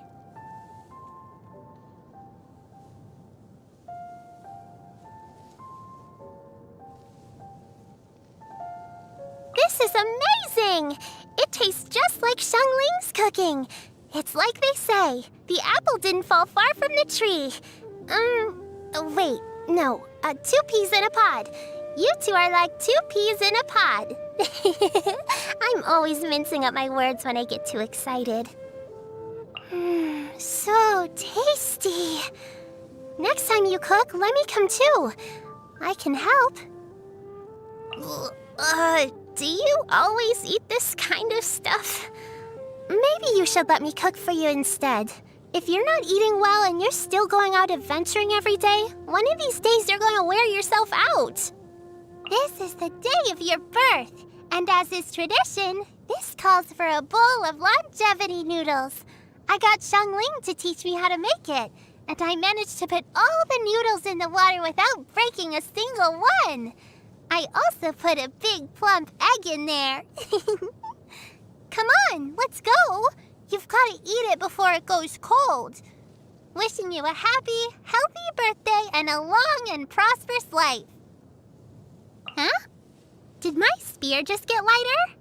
This is amazing! It tastes just like Xiangling's cooking. It's like they say, the apple didn't fall far from the tree. Wait, no, 2 peas in a pod. You two are like 2 peas in a pod. I'm always mincing up my words when I get too excited. So tasty. Next time you cook, let me come too. I can help. Do you always eat this kind of stuff? Maybe you should let me cook for you instead. If you're not eating well and you're still going out adventuring every day, one of these days you're going to wear yourself out. This is the day of your birth, and as is tradition, this calls for a bowl of longevity noodles. I got Xiangling to teach me how to make it, and I managed to put all the noodles in the water without breaking a single one. I also put a big plump egg in there. Come on, let's go. You've got to eat it before it goes cold. Wishing you a happy, healthy birthday and a long and prosperous life. Huh? Did my spear just get lighter?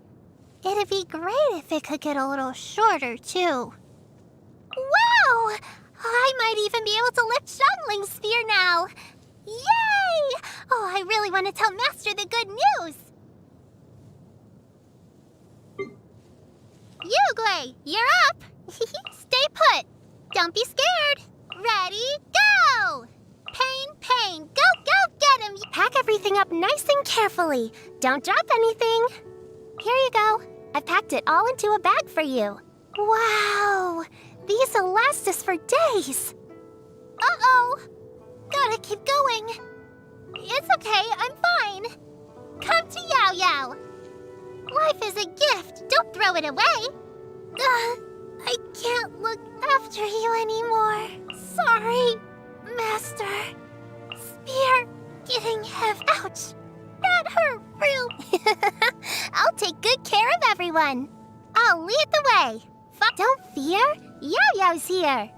It'd be great if it could get a little shorter, too. Wow! I might even be able to lift Xiangling's spear now. Yay! Oh, I really want to tell Master the good news. Uruguay, you're up! Stay put! Don't be scared! Ready, go! Pain, go get him! Pack everything up nice and carefully. Don't drop anything. Here you go. I've packed it all into a bag for you. Wow! These elastic last us for days. Uh-oh. Gotta keep going. It's okay, I'm fine. Come to Yao Yao. Life is a gift, don't throw it away. I can't look after you anymore. Sorry, Master. Spear getting heavy. Ouch. That hurt real. I'll take good care of everyone. I'll lead the way. Don't fear. Yao Yao's here.